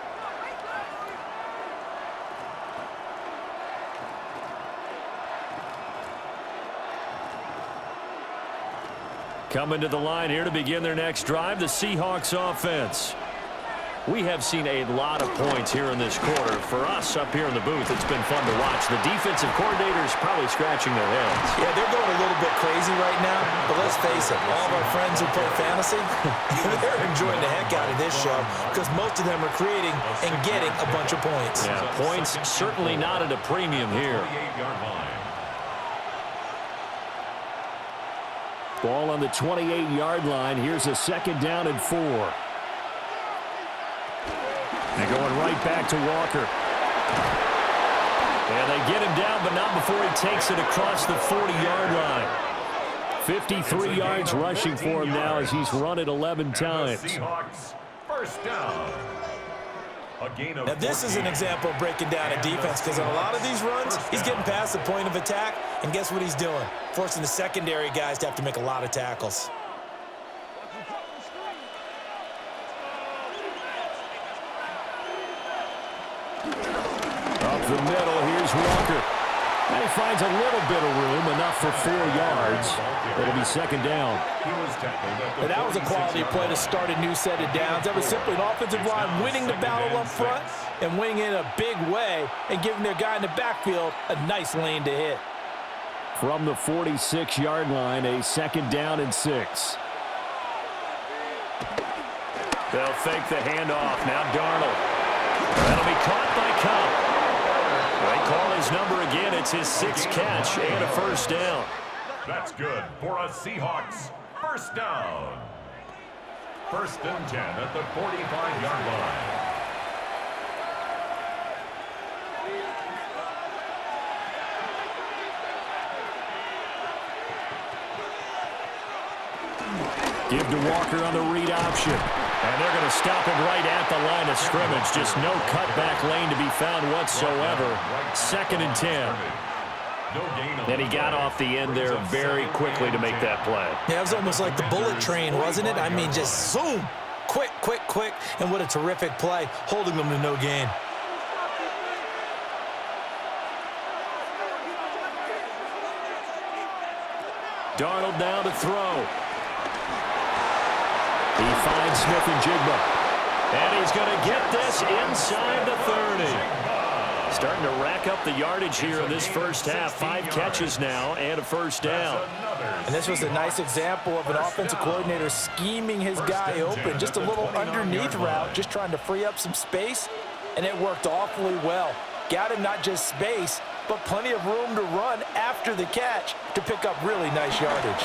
Coming to the line here to begin their next drive, the Seahawks offense. We have seen a lot of points here in this quarter. For us up here in the booth, it's been fun to watch. The defensive coordinators probably scratching their heads. Yeah, they're going a little bit crazy right now, but let's face it, all of our friends who play fantasy, they're enjoying the heck out of this show, because most of them are creating and getting a bunch of points. Yeah, points certainly not at a premium here. Ball on the 28-yard line. Here's a 2nd down and 4. And going right back to Walker. And they get him down, but not before he takes it across the 40-yard line. 53 yards rushing for him now as he's run it 11 times. Seahawks first down. A gain of Now, this is an example of breaking down a defense, because on a lot of these runs, he's getting past the point of attack, and guess what he's doing? Forcing the secondary guys to have to make a lot of tackles. Up the middle, here's Walker. And he finds a little bit of room, enough for 4 yards. It'll be second down. And that was a quality play to start a new set of downs. That was simply an offensive line winning the battle up front and winning in a big way and giving their guy in the backfield a nice lane to hit. From the 46-yard line, a second down and 6. They'll fake the handoff. Now Darnold. That'll be caught by Cup. They call his number again. It's his 6th catch and a first down. That's good for a Seahawks first down. 1st and 10 at the 45-yard line. Give to Walker on the read option. And they're going to stop him right at the line of scrimmage. Just no cutback lane to be found whatsoever. 2nd and 10. And he got off the end there very quickly to make that play. Yeah, it was almost like the bullet train, wasn't it? I mean, just zoom. Quick, quick, quick. And what a terrific play, holding them to no gain. Darnold now to throw. He finds Smith and Jigba. And he's going to get this inside the 30. Starting to rack up the yardage here in this first half. 5 catches now and a first down. And this was a nice example of an offensive coordinator scheming his guy open. Just a little underneath route, just trying to free up some space, and it worked awfully well. Got him not just space, but plenty of room to run after the catch to pick up really nice yardage.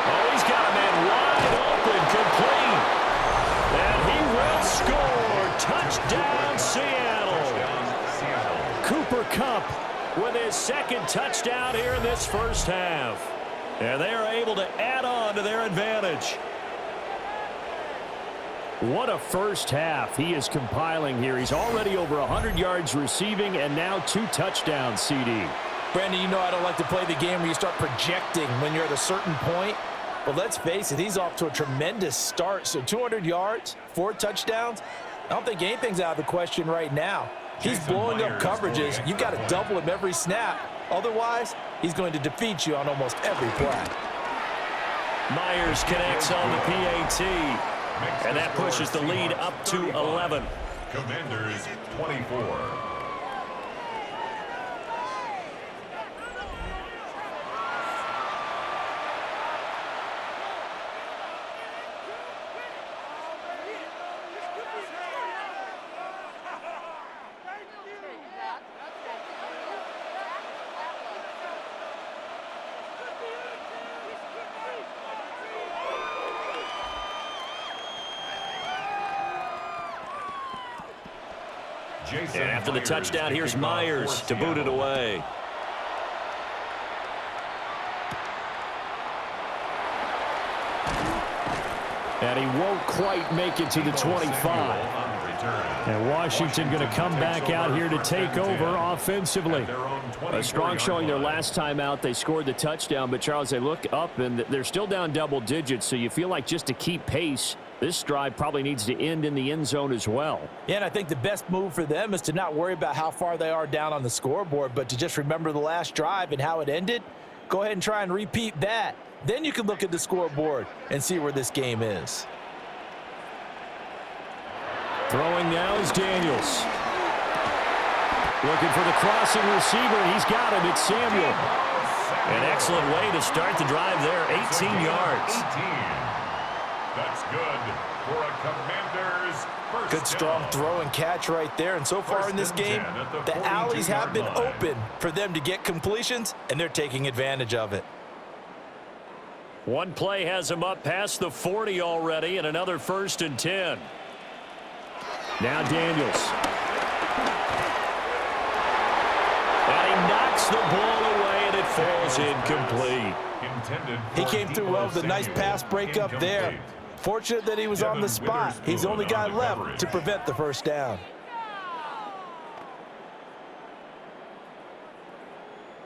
Oh, he's got a man wide open, complete. And he will score. Touchdown, Seattle. Cooper Kupp with his 2nd touchdown here in this first half. And they are able to add on to their advantage. What a first half he is compiling here. He's already over 100 yards receiving and now 2 touchdowns, CD. Brandon, you know I don't like to play the game where you start projecting when you're at a certain point. But let's face it, he's off to a tremendous start. So 200 yards, 4 touchdowns. I don't think anything's out of the question right now. He's blowing up coverages. You've got to double him every snap. Otherwise, he's going to defeat you on almost every play. Myers connects on the PAT. And that pushes the lead up to 11. Commanders 24. And after the touchdown, here's Myers to boot it away. And he won't quite make it to the 25. And Washington going to come back out here to take over offensively. A strong showing their last time out. They scored the touchdown, but Charles, they look up and they're still down double digits, so you feel like just to keep pace, this drive probably needs to end in the end zone as well. Yeah, and I think the best move for them is to not worry about how far they are down on the scoreboard, but to just remember the last drive and how it ended. Go ahead and try and repeat that. Then you can look at the scoreboard and see where this game is. Throwing now is Daniels. Looking for the crossing receiver. He's got him. It's Samuel. An excellent way to start the drive there. 18 yards. That's good for a Commanders first Good strong throw and catch right there. And so far in this game, the alleys have been open for them to get completions, and they're taking advantage of it. One play has him up past the 40 already, and another 1st and 10. Now Daniels. And he knocks the ball away, and it falls incomplete. He came through well with a nice pass breakup there. Fortunate that he was on the spot. He's the only guy left to prevent the first down.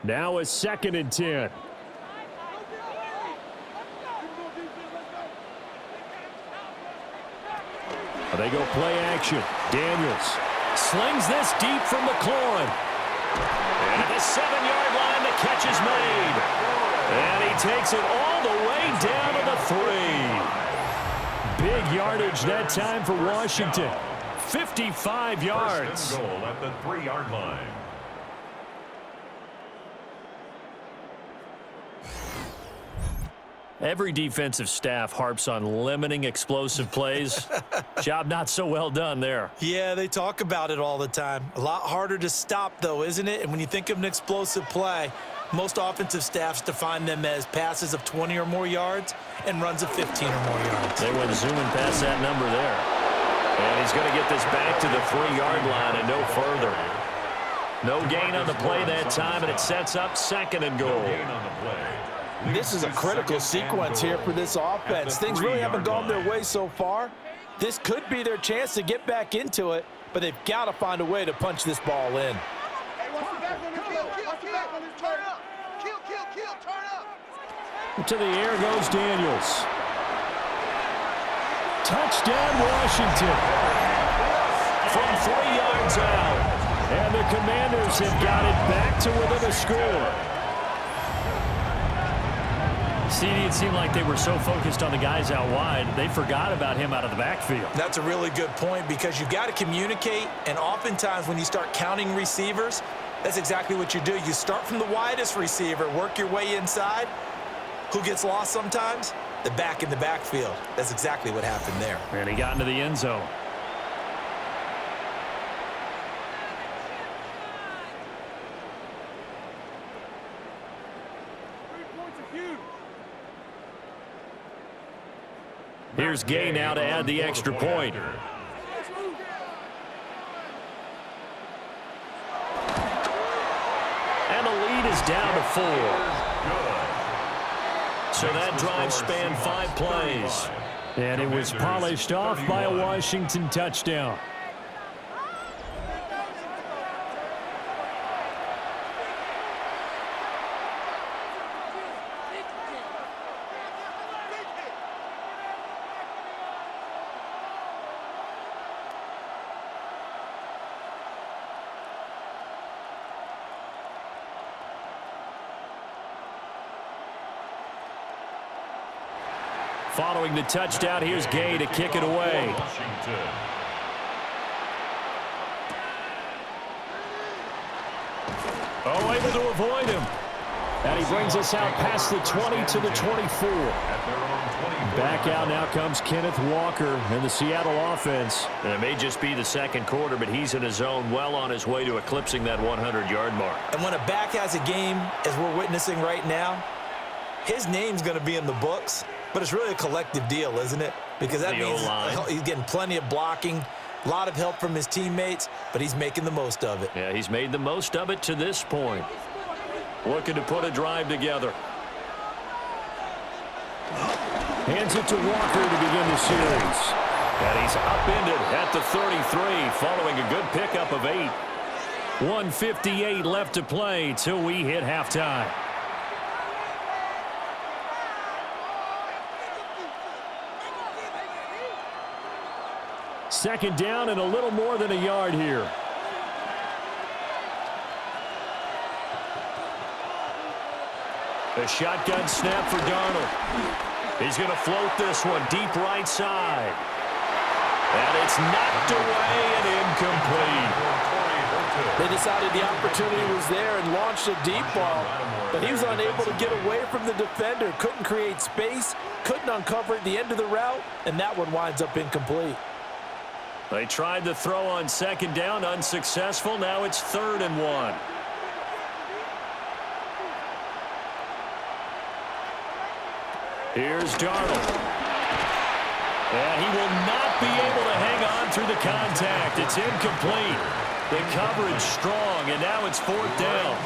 Now a 2nd and 10. They go play action. Daniels slings this deep from McLaurin. And at the 7-yard line, the catch is made. And he takes it all the way down to the 3. Big yardage that time for Washington. 55 yards. First and goal at the 3-yard line. Every defensive staff harps on limiting explosive plays. Job not so well done there. Yeah, they talk about it all the time. A lot harder to stop, though, isn't it? And when you think of an explosive play, most offensive staffs define them as passes of 20 or more yards and runs of 15 or more yards. They went zooming past that number there. And he's going to get this back to the 3-yard line and no further. No gain on the play that time, and it sets up 2nd and goal. This is a critical sequence here for this offense. Things really haven't gone their way so far. This could be their chance to get back into it, but they've got to find a way to punch this ball in. To the air goes Daniels. Touchdown, Washington. From 3 yards out. And the Commanders have got it back to within a score. CD, it seemed like they were so focused on the guys out wide, they forgot about him out of the backfield. That's a really good point because you've got to communicate, and oftentimes when you start counting receivers, that's exactly what you do. You start from the widest receiver, work your way inside. Who gets lost sometimes? The back in the backfield. That's exactly what happened there. And he got into the end zone. Here's Gay now to add the extra point. And the lead is down to 4. So that drive spanned 5 plays. And it was polished off by a Washington touchdown. Following the touchdown, here's Gay to kick it away. Oh, able to avoid him. And he brings us out past the 20 to the 24. Back out now comes Kenneth Walker in the Seattle offense. And it may just be the second quarter, but he's in his zone, well on his way to eclipsing that 100-yard mark. And when a back has a game, as we're witnessing right now, his name's going to be in the books. But it's really a collective deal, isn't it? Because that means he's getting plenty of blocking, a lot of help from his teammates, but he's making the most of it. Yeah, he's made the most of it to this point. Looking to put a drive together. Hands it to Walker to begin the series. And he's upended at the 33 following a good pickup of 8. 1:58 left to play till we hit halftime. Second down and a little more than a yard here. A shotgun snap for Darnold. He's going to float this one deep right side. And it's knocked away and incomplete. They decided the opportunity was there and launched a deep ball, but he was unable to get away from the defender, couldn't create space, couldn't uncover at the end of the route, and that one winds up incomplete. They tried to throw on second down, unsuccessful. Now it's 3rd and 1. Here's Darnold. And he will not be able to hang on through the contact. It's incomplete. The coverage strong, and now it's 4th down.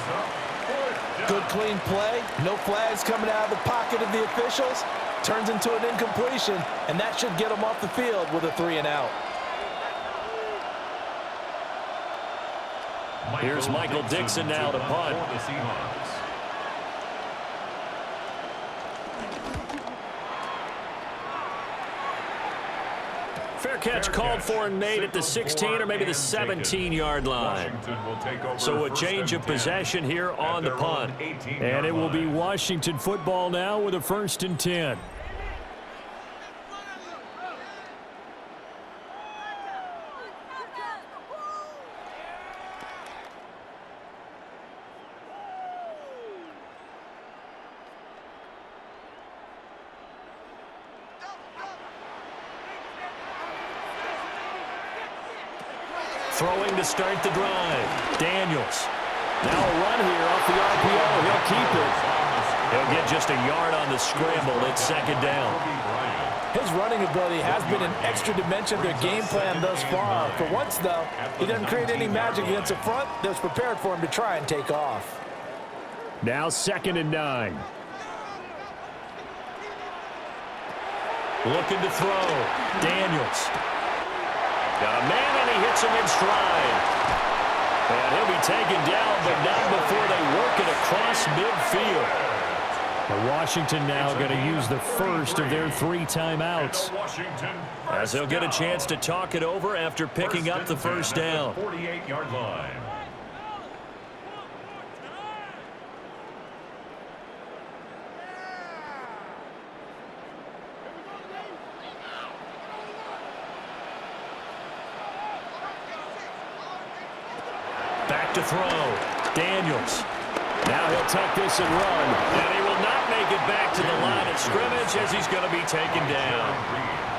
Good clean play. No flags coming out of the pocket of the officials. turns into an incompletion, and that should get him off the field with a 3-and-out. Here's Michael Dixon now to punt. For the Seahawks. Fair catch called for and made at the 16 or maybe the 17-yard line. So a change of possession here on the punt. And it will be Washington football now with a 1st and 10. Throwing to start the drive. Daniels. Now a run here off the RPO. He'll keep it. He'll get just a yard on the scramble. It's 2nd down. His running ability has been an extra dimension of their game plan thus far. For once, though, he doesn't create any magic against the front that's prepared for him to try and take off. Now 2nd and 9. Looking to throw. Daniels. Got a man, and he hits him in stride. And he'll be taken down, but not before they work it across midfield. And Washington now going to use the first of their 3 timeouts. As they'll get a chance to talk it over after picking up the 1st down. 48-yard line. Back to throw. Daniels. Now he'll tuck this and run. And he will not make it back to the line of scrimmage as he's going to be taken down.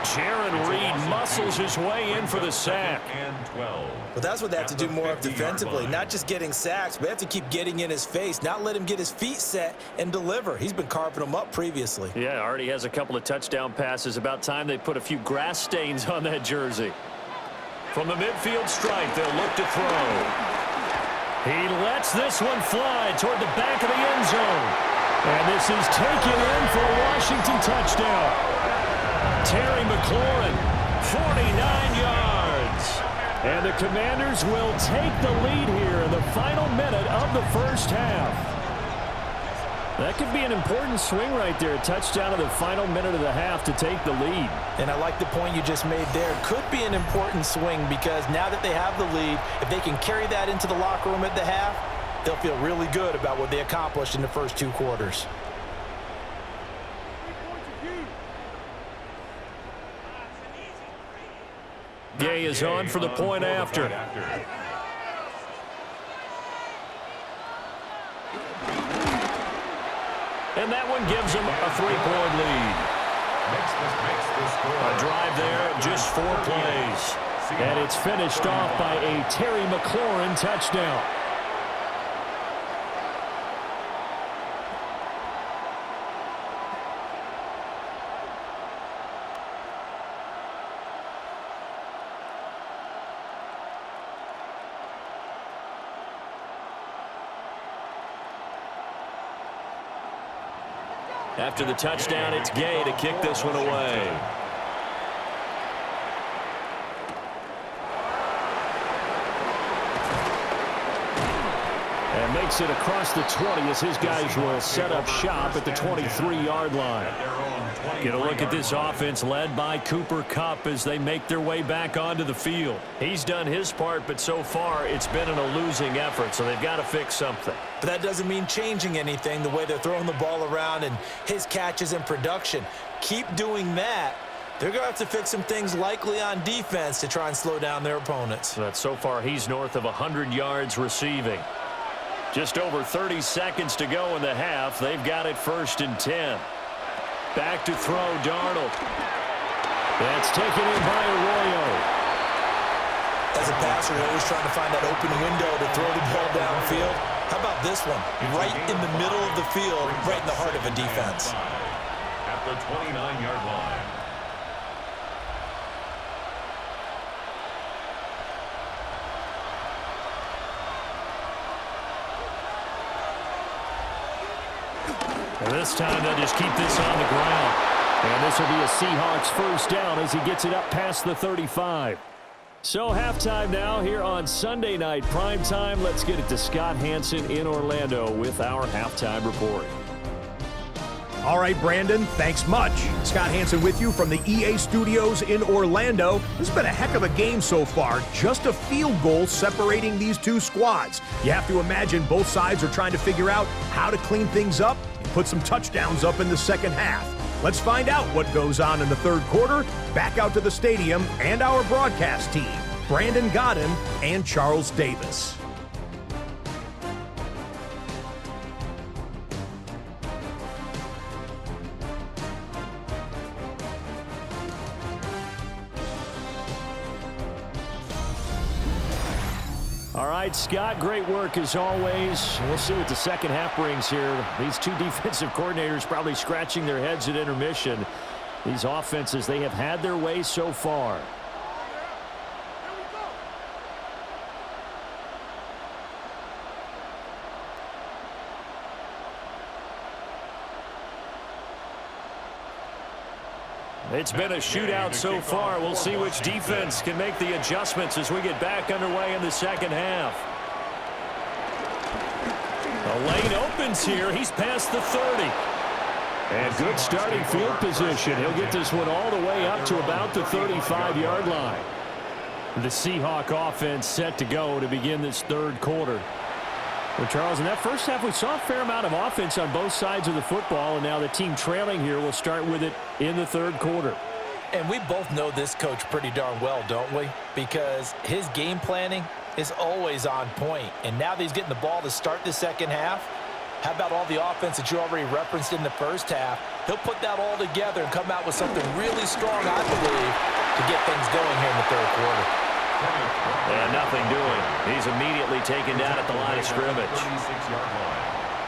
Jaron Reed muscles his way in for the sack. Well, that's what they have to do more of defensively. Not just getting sacks, but they have to keep getting in his face, not let him get his feet set and deliver. He's been carving them up previously. Yeah, already has a couple of touchdown passes. About time they put a few grass stains on that jersey. From the midfield stripe, they'll look to throw. He lets this one fly toward the back of the end zone. And this is taken in for a Washington touchdown. Terry McLaurin, 49 yards. And the Commanders will take the lead here in the final minute of the 1st half. That could be an important swing right there. A touchdown in the final minute of the half to take the lead. And I like the point you just made there. Could be an important swing because now that they have the lead, if they can carry that into the locker room at the half, they'll feel really good about what they accomplished in the first 2 quarters. Gay is on for the point after. And that one gives them a 3-point lead. A drive there of just 4 plays. And it's finished off by a Terry McLaurin touchdown. After the touchdown, it's Gay to kick this one away. And makes it across the 20 as his guys will set up shop at the 23-yard line. Get a look at this offense led by Cooper Kupp as they make their way back onto the field. He's done his part, but so far it's been in a losing effort, so they've got to fix something. But that doesn't mean changing anything, the way they're throwing the ball around and his catches and production. Keep doing that. They're going to have to fix some things likely on defense to try and slow down their opponents. But so far he's north of 100 yards receiving. Just over 30 seconds to go in the half. They've got it 1st and 10. Back to throw, Darnold. That's taken in by Arroyo. As a passer, you're always trying to find that open window to throw the ball downfield. How about this one? Right in the middle of the field, right in the heart of a defense. At the 29-yard line. And this time they'll just keep this on the ground. And this will be a Seahawks first down as he gets it up past the 35. So halftime now here on Sunday night primetime. Let's get it to Scott Hanson in Orlando with our halftime report. All right, Brandon, thanks much. Scott Hanson with you from the EA Studios in Orlando. This has been a heck of a game so far. Just a field goal separating these two squads. You have to imagine both sides are trying to figure out how to clean things up and put some touchdowns up in the second half. Let's find out what goes on in the third quarter. Back out to the stadium and our broadcast team, Brandon Godden and Charles Davis. All right, Scott, great work as always. We'll see what the second half brings here. These two defensive coordinators probably scratching their heads at intermission. These offenses, they have had their way so far. It's been a shootout so far. We'll see which defense can make the adjustments as we get back underway in the second half. The lane opens here. He's past the 30. And good starting field position. He'll get this one all the way up to about the 35-yard line. The Seahawk offense set to go to begin this third quarter. Well, Charles, in that first half, we saw a fair amount of offense on both sides of the football, and now the team trailing here will start with it in the third quarter. And we both know this coach pretty darn well, don't we? Because his game planning is always on point. And now that he's getting the ball to start the second half, how about all the offense that you already referenced in the first half? He'll put that all together and come out with something really strong, I believe, to get things going here in the third quarter. And nothing doing. He's immediately taken down at the line of scrimmage.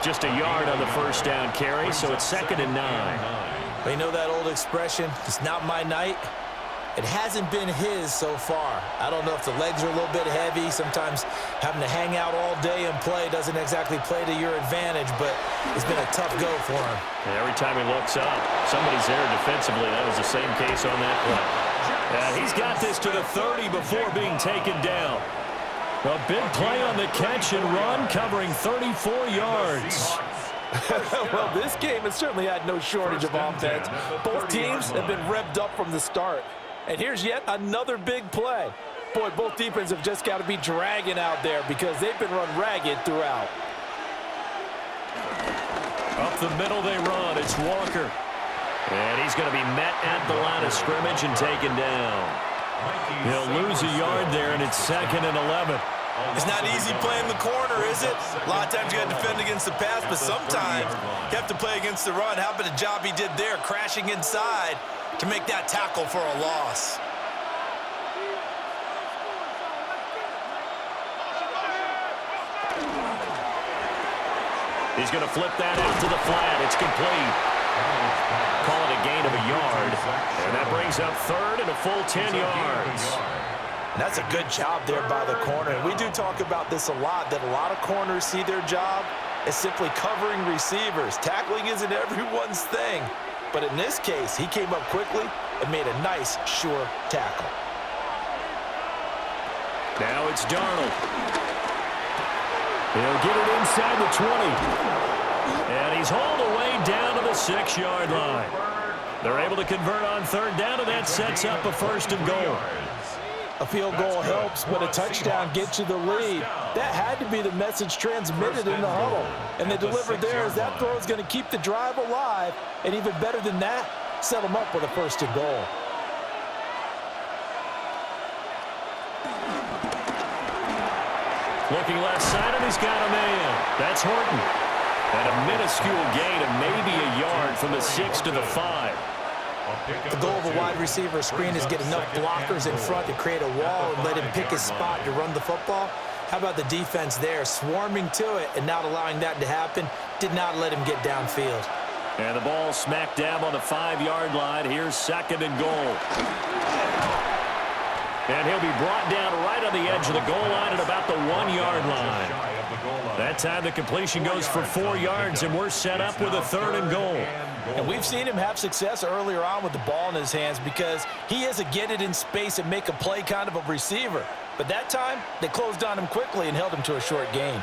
Just a yard on the first down carry, so it's 2nd and 9. You know that old expression, it's not my night? It hasn't been his so far. I don't know if the legs are a little bit heavy. Sometimes having to hang out all day and play doesn't exactly play to your advantage, but it's been a tough go for him. And every time he looks up, somebody's there defensively. That was the same case on that play. He's got this to the 30 before being taken down. A big play on the catch and run, covering 34 yards. Well, this game has certainly had no shortage of offense. Both teams have been revved up from the start. And here's yet another big play. Boy, both defenses have just got to be dragging out there because they've been run ragged throughout. Up the middle they run. It's Walker. And he's going to be met at the line of scrimmage and taken down. He'll lose a yard there, and it's 2nd and 11. It's not easy playing the corner, is it? A lot of times you got to defend against the pass, but sometimes you have to play against the run. How about the job he did there, crashing inside to make that tackle for a loss? He's going to flip that out to the flat. It's complete. Call it a gain of a yard. And that brings up 3rd and a full 10 yards. And that's a good job there by the corner. And we do talk about this a lot, that a lot of corners see their job as simply covering receivers. Tackling isn't everyone's thing. But in this case, he came up quickly and made a nice, sure tackle. Now it's Darnold. He'll get it inside the 20. And he's hauled away down to the 6-yard line. They're able to convert on 3rd down, and that sets up a 1st and goal. A field goal helps, but a touchdown gets you the lead. That had to be the message transmitted in the huddle. And they delivered there as that throw is going to keep the drive alive. And even better than that, set them up with a 1st and goal. Looking left side, and he's got a man. That's Horton. And a minuscule gain of maybe a yard from the 6 to the 5. The goal of a wide receiver screen is get enough blockers in front to create a wall and let him pick his spot to run the football. How about the defense there, swarming to it and not allowing that to happen? Did not let him get downfield. And the ball smack dab on the 5-yard line. Here's 2nd and goal. And he'll be brought down right on the edge of the goal line at about the 1-yard line. That time the completion goes for 4 yards, and we're set up with a 3rd and goal. And we've seen him have success earlier on with the ball in his hands because he is a get it in space and make a play kind of a receiver. But that time, they closed on him quickly and held him to a short gain.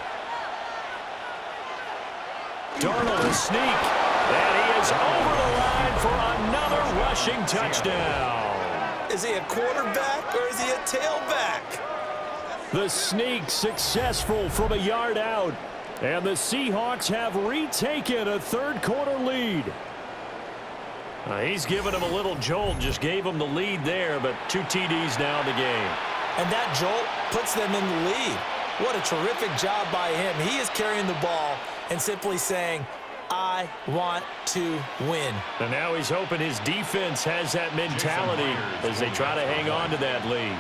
Darnold is sneak, and he is over the line for another rushing touchdown. Is he a quarterback or is he a tailback? The sneak successful from a yard out. And the Seahawks have retaken a third-quarter lead. He's given him a little jolt, just gave him the lead there, but 2 TDs now in the game. And that jolt puts them in the lead. What a terrific job by him. He is carrying the ball and simply saying, I want to win. And now he's hoping his defense has that mentality as they try to hang on to that lead.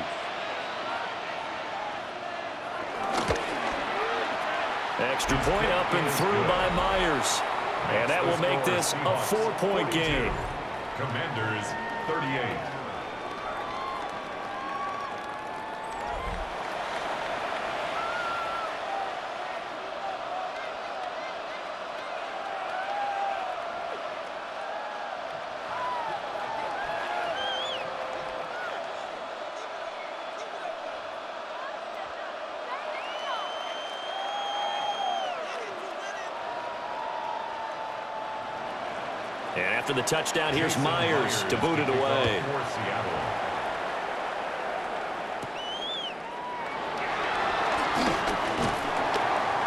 Extra point up and through by Myers. And that will make this a 4-point game. Commanders 38. And after the touchdown, here's Myers to boot it away.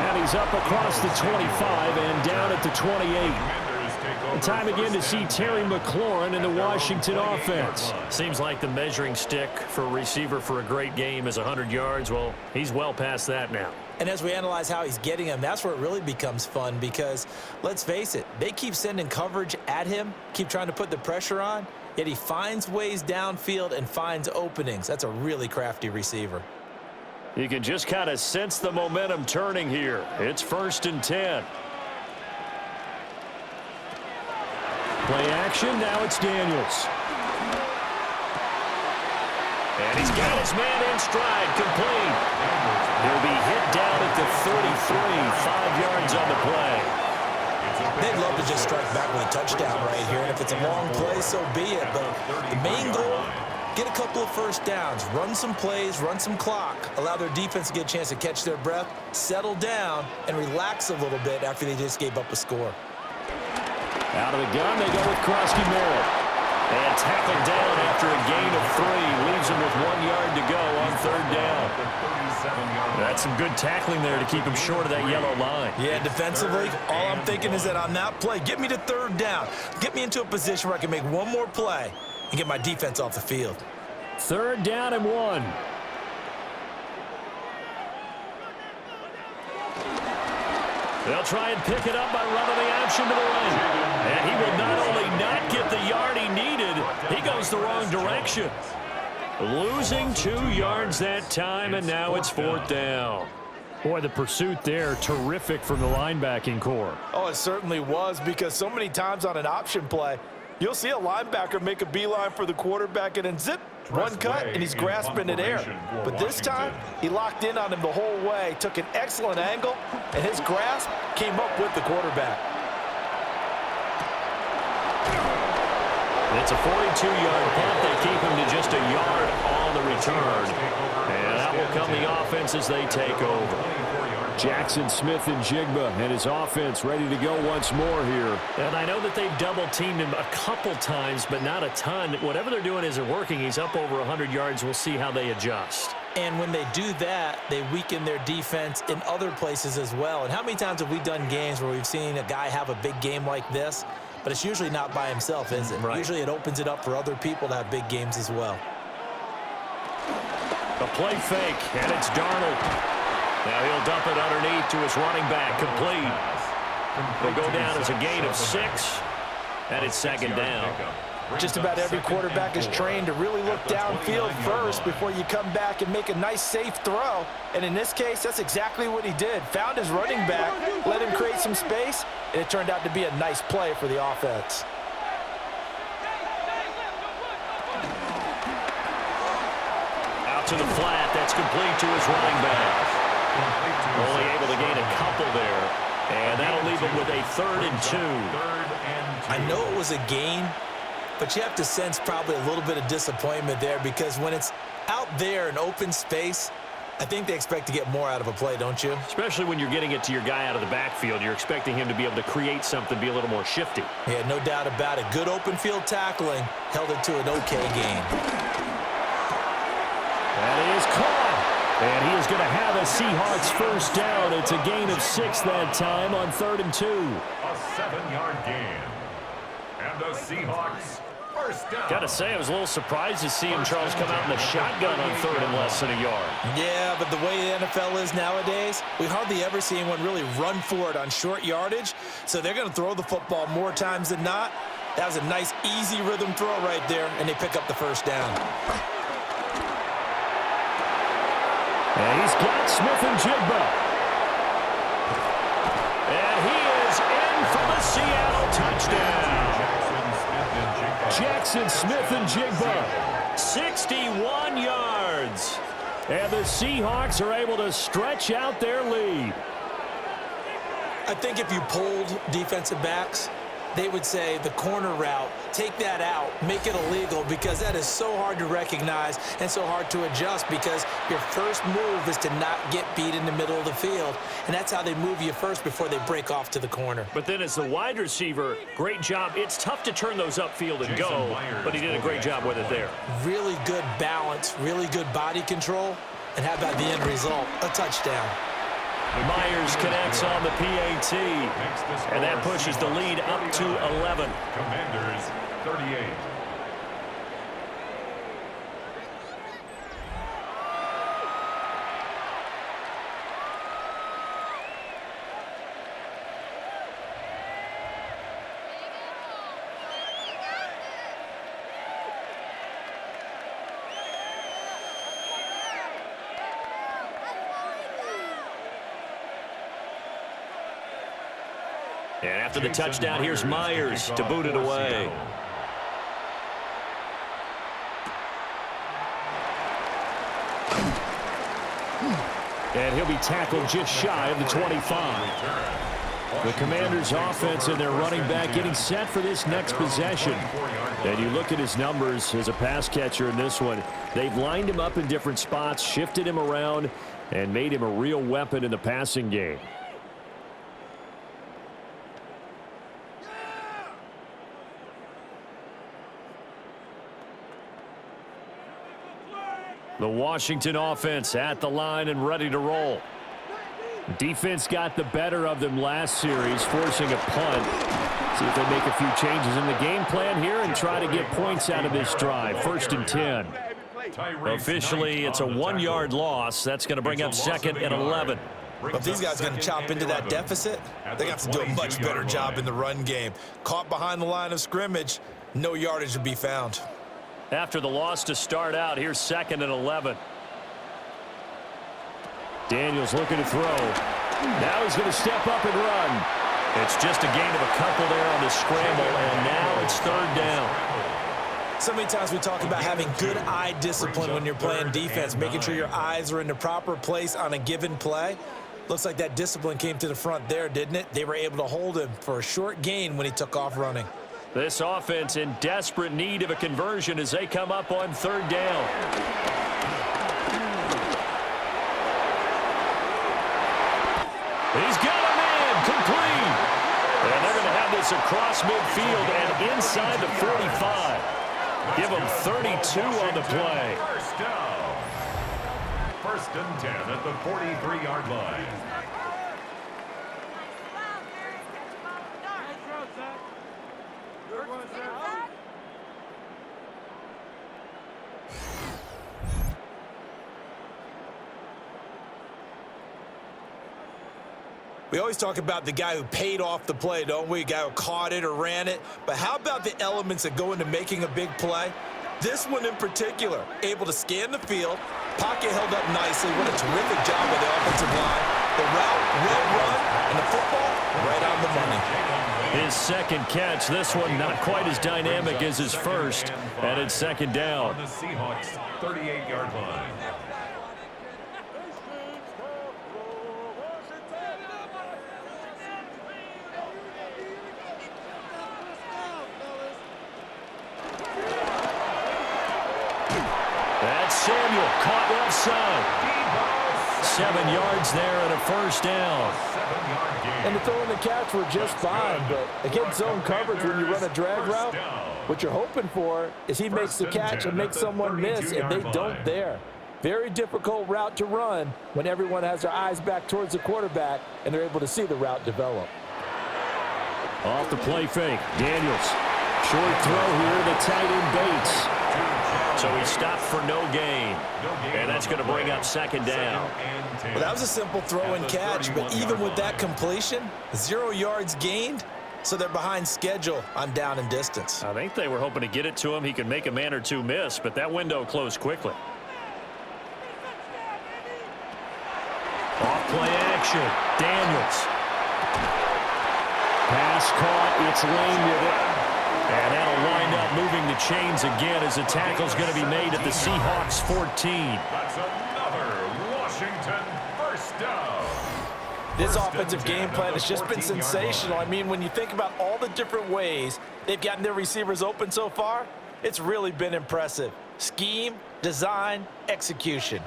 And he's up across the 25 and down at the 28. And time again to see Terry McLaurin in the Washington offense. Seems like the measuring stick for a receiver for a great game is 100 yards. Well, he's well past that now. And as we analyze how he's getting them, that's where it really becomes fun because, let's face it, they keep sending coverage at him, keep trying to put the pressure on, yet he finds ways downfield and finds openings. That's a really crafty receiver. You can just kind of sense the momentum turning here. It's 1st and 10. Play action, now it's Daniels. And he's got his man in stride, complete. He'll be hit down at the 33, 5 yards on the play. They'd love to just strike back with a touchdown right here, and if it's a long play, so be it. But the main goal, get a couple of first downs, run some plays, run some clock, allow their defense to get a chance to catch their breath, settle down, and relax a little bit after they just gave up a score. Out of the gun, they go with Krosky Merritt. And tackled down after a gain of 3. Leaves him with 1 yard to go on 3rd down. That's some good tackling there to keep him short of that yellow line. Yeah, defensively, all I'm thinking is that on that play, get me to 3rd down. Get me into a position where I can make one more play and get my defense off the field. 3rd down and 1. They'll try and pick it up by running the option to the right. And he will not only not get the yard he needed, he goes the wrong direction. Losing 2 yards that time, and now it's 4th down. Boy, the pursuit there, terrific from the linebacking core. Oh, it certainly was, because so many times on an option play, you'll see a linebacker make a beeline for the quarterback and then zip, one cut, and he's grasping at air. But this time, he locked in on him the whole way, took an excellent angle, and his grasp came up with the quarterback. It's a 42-yard punt. They keep him to just a yard on the return. And that will come the offense as they take over. Jackson Smith and Jigba and his offense ready to go once more here. And I know that they've double-teamed him a couple times, but not a ton. Whatever they're doing isn't working. He's up over 100 yards. We'll see how they adjust. And when they do that, they weaken their defense in other places as well. And how many times have we done games where we've seen a guy have a big game like this, but it's usually not by himself, is it? Right. Usually it opens it up for other people to have big games as well. A play fake, and it's Darnold. Now he'll dump it underneath to his running back, complete. He'll go down as a gain of 6, and it's 2nd down. Just about every quarterback is trained to really look downfield first before you come back and make a nice, safe throw. And in this case, that's exactly what he did. Found his running back, let him create some space, and it turned out to be a nice play for the offense. Out to the flat, that's complete to his running back. Only able to gain a couple there. And that'll leave them with a 3rd and 2. I know it was a gain, but you have to sense probably a little bit of disappointment there because when it's out there in open space, I think they expect to get more out of a play, don't you? Especially when you're getting it to your guy out of the backfield. You're expecting him to be able to create something, be a little more shifty. Yeah, no doubt about it. Good open field tackling held it to an okay gain. That is caught. And he is going to have a Seahawks first down. It's a gain of 6 that time on 3rd and 2. A 7-yard gain. And the Seahawks first down. Got to say, I was a little surprised to see him, Charles, come out in the shotgun on 3rd and less than a yard. Yeah, but the way the NFL is nowadays, we hardly ever see anyone really run for it on short yardage. So they're going to throw the football more times than not. That was a nice, easy rhythm throw right there, and they pick up the first down. And he's got Smith-Njigba. And he is in for the Seattle touchdown. Jackson Smith-Njigba. 61 yards. And the Seahawks are able to stretch out their lead. I think if you polled defensive backs, they would say the corner route, take that out, make it illegal, because that is so hard to recognize and so hard to adjust because your first move is to not get beat in the middle of the field. And that's how they move you first before they break off to the corner. But then as the wide receiver, great job. It's tough to turn those upfield and go, but he did a great job with it there. Really good balance, really good body control. And how about the end result? A touchdown. Myers connects on the PAT, and that pushes the lead up to 11. Commanders 38. And after the touchdown, here's Myers to boot it away. And he'll be tackled just shy of the 25. The Commanders' offense and their running back getting set for this next possession. And you look at his numbers as a pass catcher in this one. They've lined him up in different spots, shifted him around, and made him a real weapon in the passing game. The Washington offense at the line and ready to roll. Defense got the better of them last series, forcing a punt. See if they make a few changes in the game plan here and try to get points out of this drive. 1st and 10. Officially, it's a 1-yard loss. That's going to bring up 2nd and 11. But if these guys are going to chop into that deficit, they're going to have to do a much better job in the run game. Caught behind the line of scrimmage, no yardage to be found. After the loss to start out, here's 2nd and 11. Daniels looking to throw. Now he's going to step up and run. It's just a gain of a couple there on the scramble, and now it's 3rd down. So many times we talk about having good eye discipline when you're playing defense, making sure your eyes are in the proper place on a given play. Looks like that discipline came to the front there, didn't it? They were able to hold him for a short gain when he took off running. This offense in desperate need of a conversion as they come up on 3rd down. He's got a man complete. And they're going to have this across midfield and inside the 45. Give them 32 on the play. First down. 1st and 10 at the 43-yard line. We always talk about the guy who paid off the play, don't we? A guy who caught it or ran it. But how about the elements that go into making a big play? This one in particular, able to scan the field, pocket held up nicely. What a terrific job by the offensive line. The route, well run, and the football right on the money. His 2nd catch, this one not quite as dynamic as his first, and it's 2nd down. On the Seahawks 38-yard line. offside. 7 yards there and a first down. And the throw and the catch were just fine, but against zone coverage when you run a drag route, what you're hoping for is he makes the catch and makes someone miss, and they don't there. Very difficult route to run when everyone has their eyes back towards the quarterback and they're able to see the route develop. Off the play fake, Daniels. Short throw here to tight end Bates. So he stopped for no gain. And that's going to bring up second down. Well, that was a simple throw and catch, but even with that completion, 0 yards gained, so they're behind schedule on down and distance. I think they were hoping to get it to him. He could make a man or two miss, but that window closed quickly. Off play action, Daniels. Pass caught, it's Lane with it. And that'll wind up moving the chains again as the tackle's going to be made at the Seahawks 14. That's another Washington first down. This offensive game plan has just been sensational. I mean, when you think about all the different ways they've gotten their receivers open so far, it's really been impressive. Scheme, design, execution.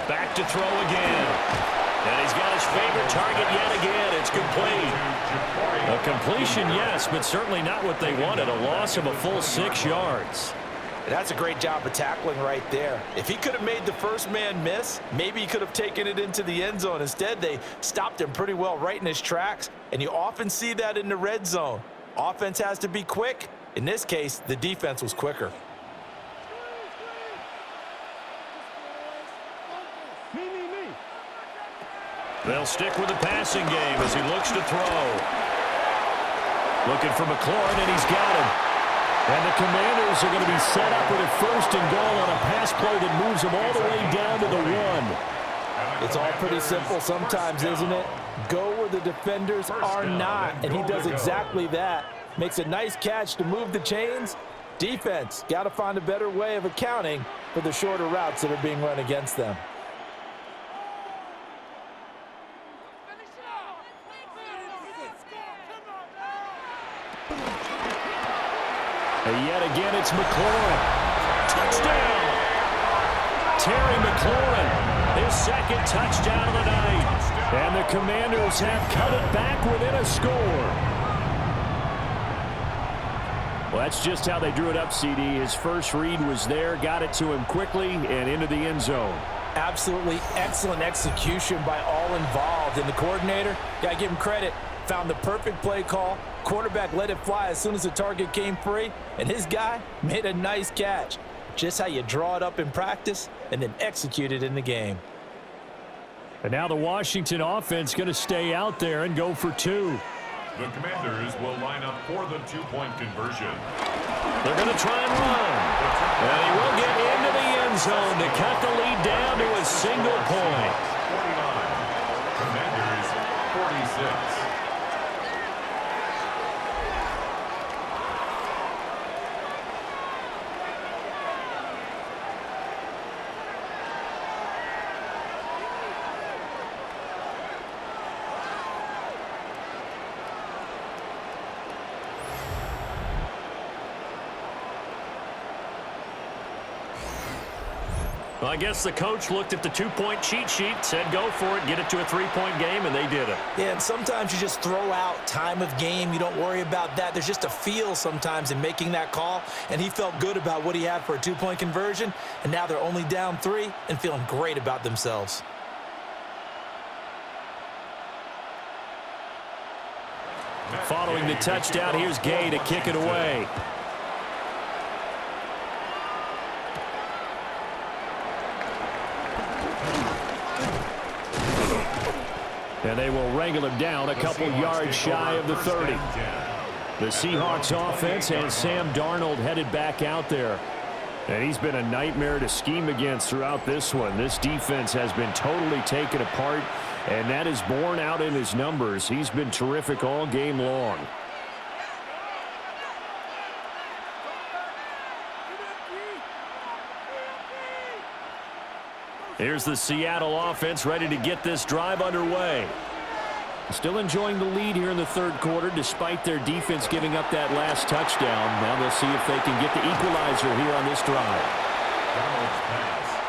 Back to throw again. And he's got his favorite target yet again. It's complete. A completion, yes, but certainly not what they wanted. A loss of a full 6 yards. That's a great job of tackling right there. If he could have made the first man miss, maybe he could have taken it into the end zone. Instead, they stopped him pretty well right in his tracks, and you often see that in the red zone. Offense has to be quick. In this case, the defense was quicker. They'll stick with the passing game as he looks to throw. Looking for McLaurin, and he's got him. And the Commanders are going to be set up with a 1st and goal on a pass play that moves them all the way down to the 1. It's all pretty simple sometimes, isn't it? Go where the defenders are not, and he does exactly that. Makes a nice catch to move the chains. Defense, got to find a better way of accounting for the shorter routes that are being run against them. And yet again, it's McLaurin. Touchdown! Terry McLaurin, his second touchdown of the night. And the Commanders have cut it back within a score. Well, that's just how they drew it up, CD. His first read was there, got it to him quickly, and into the end zone. Absolutely excellent execution by all involved. And the coordinator, got to give him credit, found the perfect play call. Quarterback let it fly as soon as the target came free, and his guy made a nice catch. Just how you draw it up in practice and then execute it in the game. And now the Washington offense going to stay out there and go for 2. The Commanders will line up for the 2-point conversion. They're going to try and run. And he will get into the end zone to cut the lead down to a single point. 49. Commanders 46. Well, I guess the coach looked at the 2-point cheat sheet, said go for it, get it to a 3-point game, and they did it. Yeah, and sometimes you just throw out time of game. You don't worry about that. There's just a feel sometimes in making that call, and he felt good about what he had for a 2-point conversion, and now they're only down 3 and feeling great about themselves. Following the touchdown, here's Gay to kick it away. And they will wrangle him down a couple yards shy of the 30. The Seahawks offense and Sam Darnold headed back out there. And he's been a nightmare to scheme against throughout this one. This defense has been totally taken apart, and that is borne out in his numbers. He's been terrific all game long. Here's the Seattle offense ready to get this drive underway. Still enjoying the lead here in the third quarter despite their defense giving up that last touchdown. Now they'll see if they can get the equalizer here on this drive.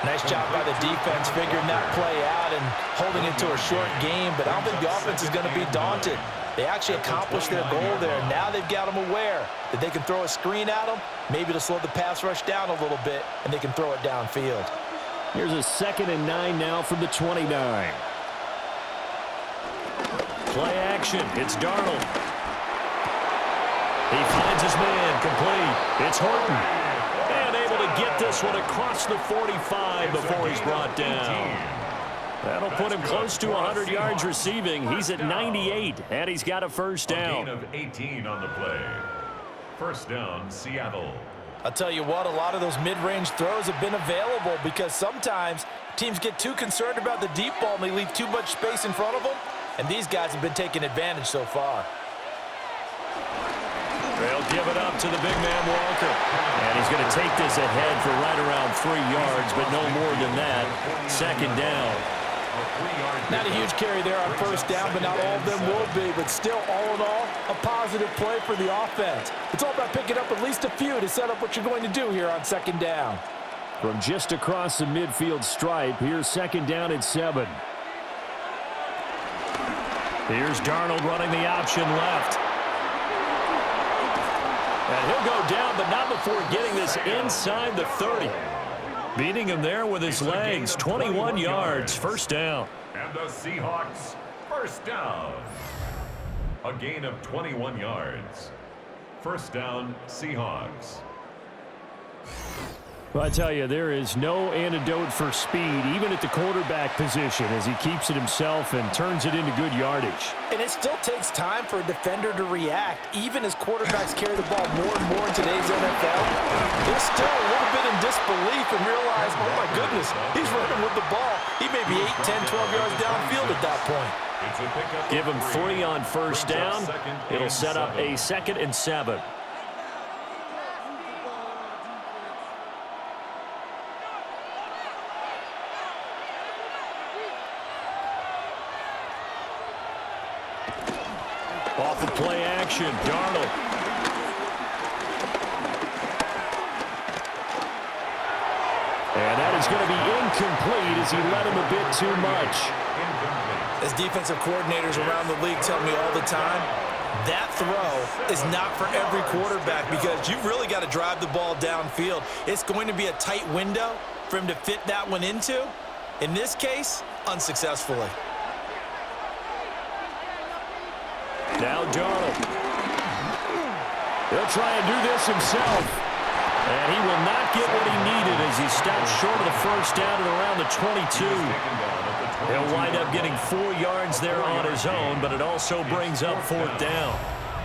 Nice job by the defense figuring that play out and holding it to a short game, but I don't think the offense is going to be daunted. They actually accomplished their goal there. Now they've got them aware that they can throw a screen at them, maybe to slow the pass rush down a little bit, and they can throw it downfield. Here's a 2nd and 9 now from the 29. Play action. It's Darnold. He finds his man. Complete. It's Horton. And able to get this one across the 45 before he's brought down. That'll put him close to 100 yards receiving. He's at 98, and he's got a first down. A gain of 18 on the play. First down, Seattle. I'll tell you what, a lot of those mid-range throws have been available because sometimes teams get too concerned about the deep ball and they leave too much space in front of them, and these guys have been taking advantage so far. They'll give it up to the big man Walker. And he's going to take this ahead for right around 3 yards, but no more than that. 2nd down. Not a huge carry there on first down, but not all of them will be. But still, all in all, a positive play for the offense. It's all about picking up at least a few to set up what you're going to do here on 2nd down. From just across the midfield stripe, here's 2nd down and 7. Here's Darnold running the option left. And he'll go down, but not before getting this inside the 30. Beating him there with his legs. 21 yards, first down. And the Seahawks, first down. A gain of 21 yards. First down, Seahawks. Well, I tell you, there is no antidote for speed, even at the quarterback position, as he keeps it himself and turns it into good yardage. And it still takes time for a defender to react, even as quarterbacks carry the ball more and more in today's NFL. They're still a little bit in disbelief and realize, oh my goodness, he's running with the ball. He may be 8, 10, 12 yards downfield at that point. Give him 3 on first down. It'll set up a 2nd and 7. Off the play action, Darnold. And that is going to be incomplete as he led him a bit too much. As defensive coordinators around the league tell me all the time, that throw is not for every quarterback because you've really got to drive the ball downfield. It's going to be a tight window for him to fit that one into. In this case, unsuccessfully. Now Darnold. He'll try and do this himself. And he will not get what he needed as he stops short of the first down at around the 22. He'll wind up getting 4 yards there on his own, but it also brings up 4th down.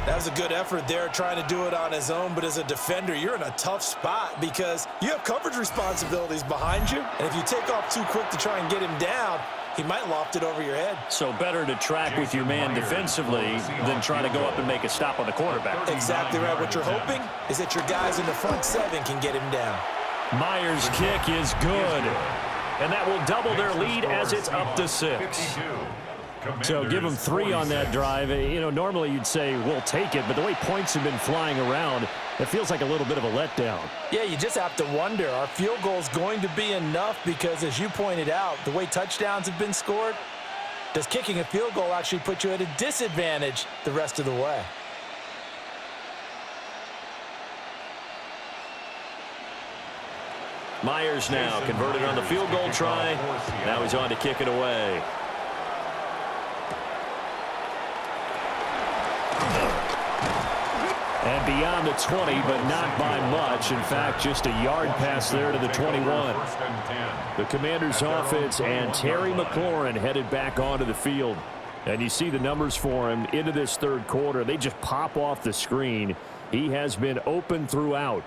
That was a good effort there trying to do it on his own, but as a defender, you're in a tough spot because you have coverage responsibilities behind you, and if you take off too quick to try and get him down, he might loft it over your head. So better to track with your man defensively than try to go up and make a stop on the quarterback. Exactly right. What you're hoping is that your guys in the front 7 can get him down. Myers' kick is good. And that will double their lead as it's up to 6. So give them 3 on that drive. You know, normally you'd say, we'll take it, but the way points have been flying around, it feels like a little bit of a letdown. Yeah, you just have to wonder, are field goals going to be enough? Because as you pointed out, the way touchdowns have been scored, does kicking a field goal actually put you at a disadvantage the rest of the way? Myers now converted on the field goal try. Now he's on to kick it away. And beyond the 20, but not by much. In fact, just a yard pass there to the 21. The Commanders' offense and Terry McLaurin headed back onto the field. And you see the numbers for him into this third quarter. They just pop off the screen. He has been open throughout.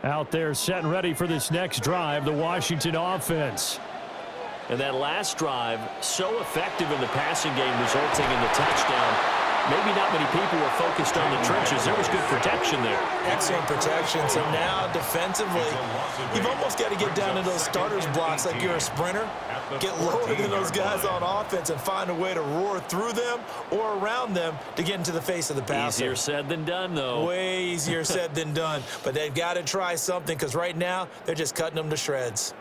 Out there set and ready for this next drive, the Washington offense. And that last drive, so effective in the passing game, resulting in the touchdown. maybe not many people were focused on the trenches. There was good protection there. Excellent protection. So now defensively, you've almost got to get down to those starters blocks like you're a sprinter. Get lower than those guys on offense and find a way to roar through them or around them to get into the face of the passer. Easier said than done, though. Way easier said than done. But they've got to try something because right now they're just cutting them to shreds.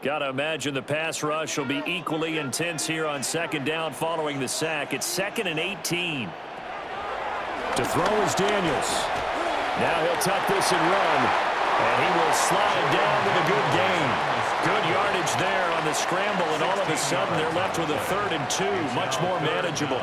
Got to imagine the pass rush will be equally intense here on second down following the sack. It's 2nd and 18. To throw is Daniels. Now he'll tuck this and run. And he will slide down with a good gain. Good yardage there on the scramble, and all of a sudden they're left with a 3rd and 2. Much more manageable.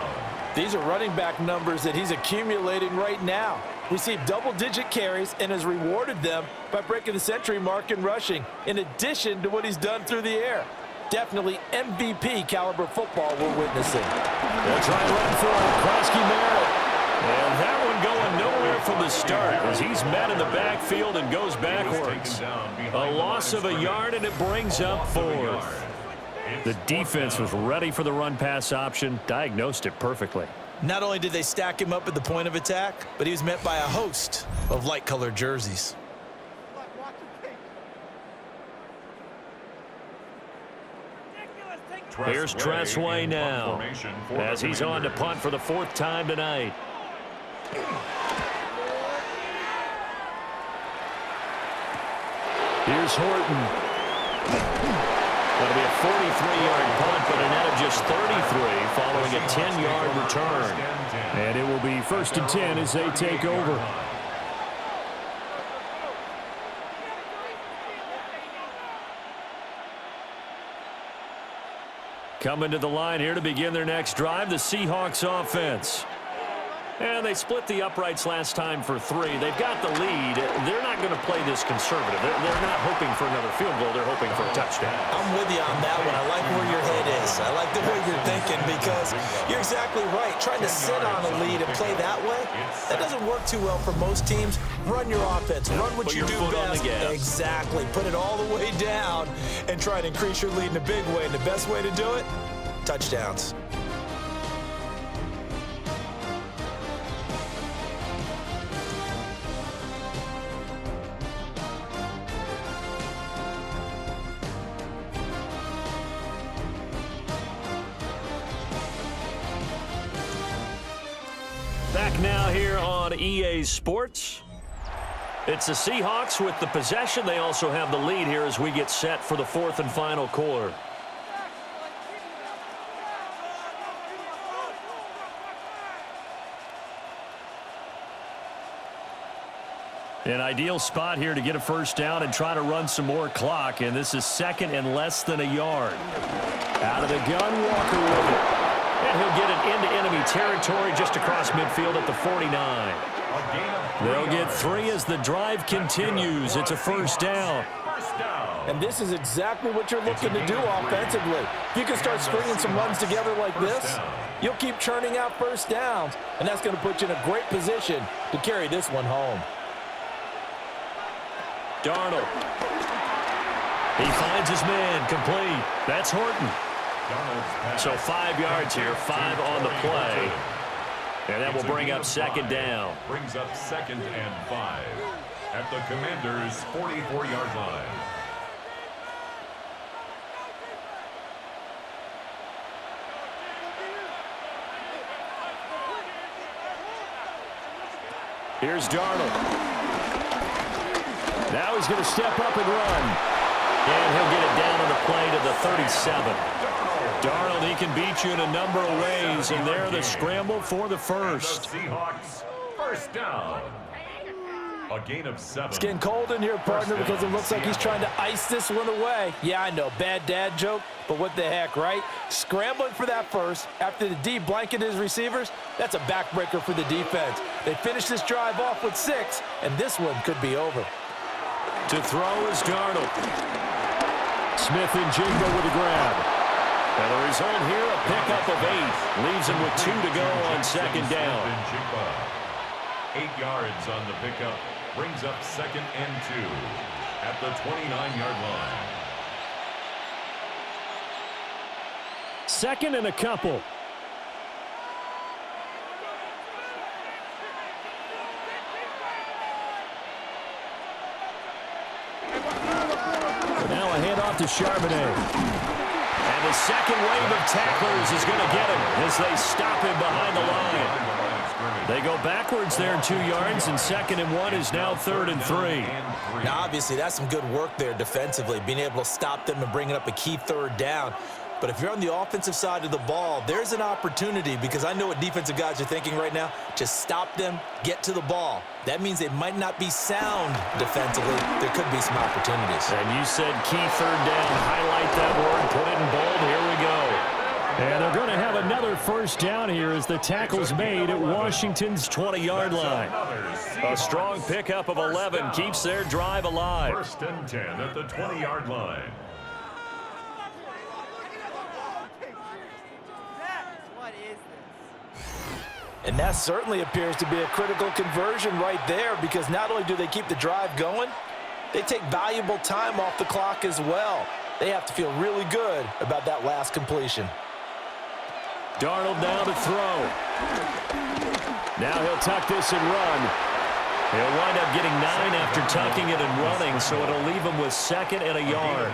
These are running back numbers that he's accumulating right now. Received double-digit carries and has rewarded them by breaking the century mark in rushing, in addition to what he's done through the air. Definitely MVP caliber football we're witnessing. They'll try and run for it. Krosky Merritt. And that one going nowhere from the start as he's met in the backfield and goes backwards. A loss of a yard, and it brings up 4th. The defense was ready for the run-pass option, diagnosed it perfectly. Not only did they stack him up at the point of attack, but he was met by a host of light-colored jerseys. Here's Tressway now as he's on to punt for the 4th time tonight. Here's Horton. It'll be a 43-yard punt, but a net of just 33 following a 10-yard return. And it will be 1st and 10 as they take over. Coming to the line here to begin their next drive, the Seahawks offense. And they split the uprights last time for 3. They've got the lead. They're not going to play this conservative. They're not hoping for another field goal. They're hoping for a touchdown. I'm with you on that one. I like where your head is. I like the way you're thinking because you're exactly right. Trying to sit on a lead and play that way, that doesn't work too well for most teams. Run your offense. Run what you do best. Exactly. Put it all the way down and try to increase your lead in a big way. And the best way to do it, touchdowns. Back now here on EA Sports. It's the Seahawks with the possession. They also have the lead here as we get set for the 4th and final quarter. An ideal spot here to get a 1st down and try to run some more clock, and this is 2nd and less than a yard. Out of the gun, Walker with it. And he'll get it into enemy territory just across midfield at the 49. They'll get 3 as the drive continues. It's a 1st down. And this is exactly what you're looking to do offensively. If you can start stringing some runs together like this, you'll keep churning out 1st downs, and that's going to put you in a great position to carry this one home. Darnold. He finds his man, complete. That's Horton. So 5 yards here, 5 on the play. And that will bring up 2nd down. Brings up 2nd and 5 at the Commanders' 44-yard line. Here's Darnold. Now he's going to step up and run. And he'll get it down on the play to the 37. Darnold, he can beat you in a number of ways, and there the scramble for the 1st. The Seahawks, 1st down. A gain of 7. It's getting cold in here, partner, because it looks like he's trying to ice this one away. Yeah, I know, bad dad joke, but what the heck, right? Scrambling for that 1st after the D blanketed his receivers, that's a backbreaker for the defense. They finish this drive off with 6, and this one could be over. To throw is Darnold. Smith and Jigba with a grab. And the result here, a pickup of 8. Leaves him with 2 to go on 2nd down. 8 yards on the pickup brings up 2nd and 2 at the 29-yard line. 2nd and a couple. Now a handoff to Charbonnet. And the second wave of tacklers is going to get him as they stop him behind the line. They go backwards there 2 yards, and 2nd and 1 is now 3rd and 3. Now, obviously, that's some good work there defensively, being able to stop them and bringing up a key 3rd down. But if you're on the offensive side of the ball, there's an opportunity, because I know what defensive guys are thinking right now. Just stop them, get to the ball. That means they might not be sound defensively. There could be some opportunities. And you said key 3rd down. Highlight that word, put it in bold. Here we go. And they're going to have another 1st down here as the tackle's made at Washington's 20-yard line. A strong pickup of 11 keeps their drive alive. 1st and 10 at the 20-yard line. And that certainly appears to be a critical conversion right there, because not only do they keep the drive going, they take valuable time off the clock as well. They have to feel really good about that last completion. Darnold now to throw. Now he'll tuck this and run. He'll wind up getting 9 after tucking it and running, so it'll leave him with 2nd and a yard.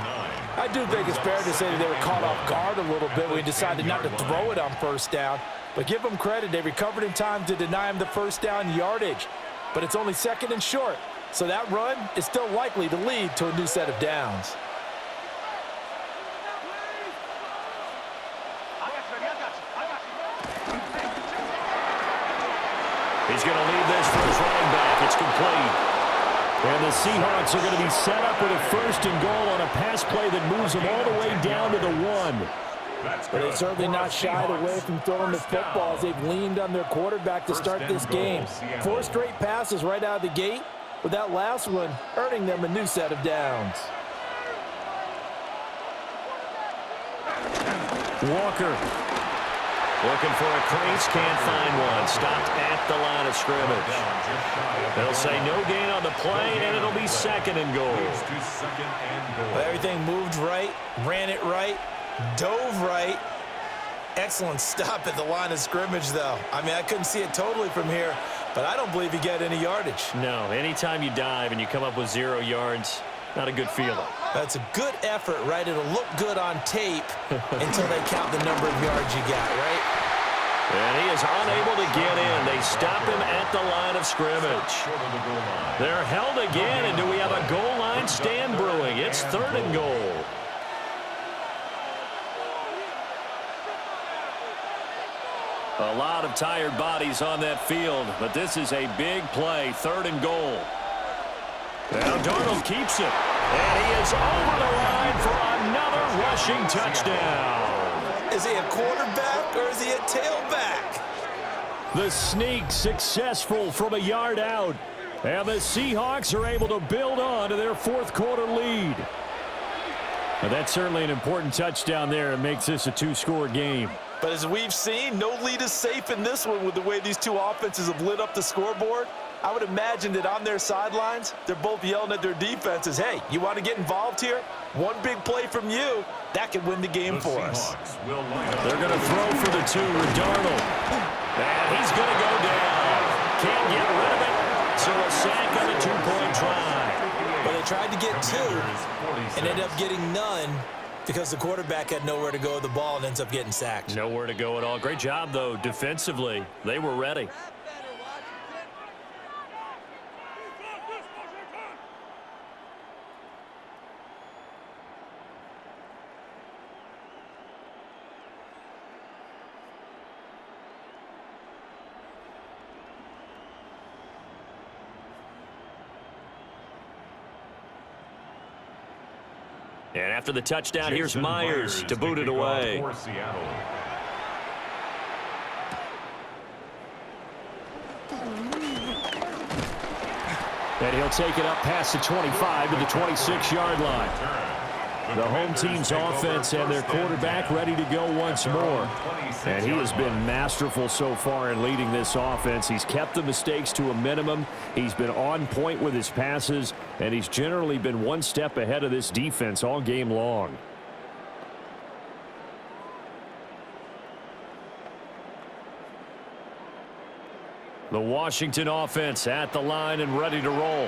I do think it's fair to say that they were caught off guard a little bit when he decided not to throw it on 1st down. But give them credit, they recovered in time to deny him the 1st down yardage. But it's only 2nd and short, so that run is still likely to lead to a new set of downs. He's going to leave this for his running back. It's complete. And the Seahawks are going to be set up with a 1st and goal on a pass play that moves them all the way down to the 1. But they've certainly not shied away from throwing the football as they've leaned on their quarterback to start this game. 4 straight passes right out of the gate, with that last one earning them a new set of downs. Walker looking for a crease, can't find one. Stopped at the line of scrimmage. They'll say no gain on the play, and it'll be 2nd and goal. Well, everything moved right, ran it right, dove right. Excellent stop at the line of scrimmage, though. I mean, I couldn't see it totally from here, but I don't believe you get any yardage. No, anytime you dive and you come up with 0 yards, not a good feeling. That's a good effort, right? It'll look good on tape until they count the number of yards you got, right? And he is unable to get in. They stop him at the line of scrimmage. They're held again, and do we have a goal line stand brewing? It's 3rd and goal. A lot of tired bodies on that field, but this is a big play, 3rd and goal. Now Darnold keeps it, and he is over the line for another rushing touchdown. Is he a quarterback or is he a tailback? The sneak successful from a yard out, and the Seahawks are able to build on to their 4th quarter lead. Now, that's certainly an important touchdown there. It makes this a 2-score game. But as we've seen, no lead is safe in this one with the way these two offenses have lit up the scoreboard. I would imagine that on their sidelines, they're both yelling at their defenses, hey, you want to get involved here? One big play from you, that could win the game for us. They're going to throw for the 2 with Darnold. And he's going to go down. Can't get rid of it, so a sack on a 2-point try. But they tried to get 2 and ended up getting none because the quarterback had nowhere to go with the ball and ends up getting sacked. Nowhere to go at all. Great job, though, defensively. They were ready. And after the touchdown, here's Myers to boot it away. And he'll take it up past the 25 to the 26-yard line. The home team's offense and their quarterback ready to go once more. And he has been masterful so far in leading this offense. He's kept the mistakes to a minimum. He's been on point with his passes, and he's generally been one step ahead of this defense all game long. The Washington offense at the line and ready to roll.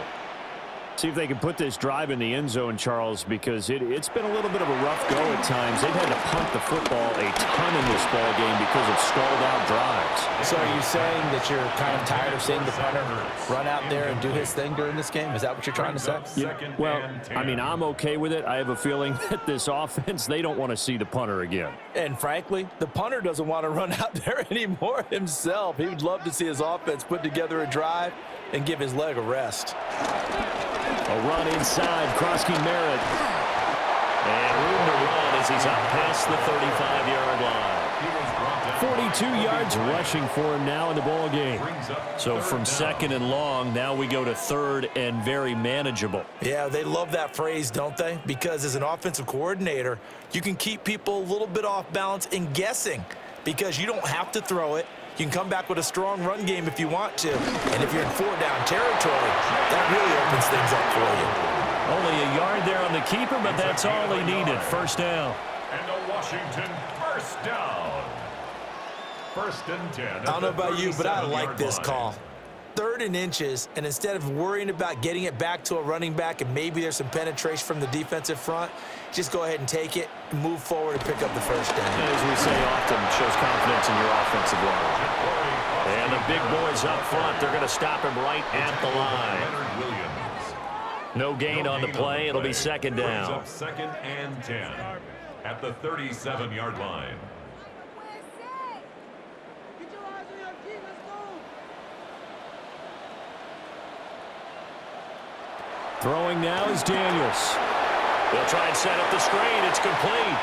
See if they can put this drive in the end zone, Charles, because it's been a little bit of a rough go at times. They've had to punt the football a ton in this ball game because of stalled-out drives. So are you saying that you're kind of tired of seeing the punter run out there and do his thing during this game? Is that what you're trying to say? Yeah, well, I mean, I'm okay with it. I have a feeling that this offense, they don't want to see the punter again. And frankly, the punter doesn't want to run out there anymore himself. He would love to see his offense put together a drive and give his leg a rest. A run inside, Krosky Merritt. And room to run as he's up past the 35-yard line. 42 yards rushing for him now in the ball game. So from second and long, now we go to third and very manageable. Yeah, they love that phrase, don't they? Because as an offensive coordinator, you can keep people a little bit off balance and guessing because you don't have to throw it. You can come back with a strong run game if you want to. And if you're in four-down territory, that really opens things up for you. Only a yard there on the keeper, but that's all he needed. First down. And a Washington first down. First and 10. I don't know about you, but I like this call. 3rd and inches, and instead of worrying about getting it back to a running back and maybe there's some penetration from the defensive front, just go ahead and take it, move forward, and pick up the first down. As we say often, shows confidence in your offensive line. And the big boys up front, they're going to stop him right at the line. No gain on the play. It'll be second down. Second and 10 at the 37-yard line. Throwing now is Daniels. They'll try and set up the screen. It's complete.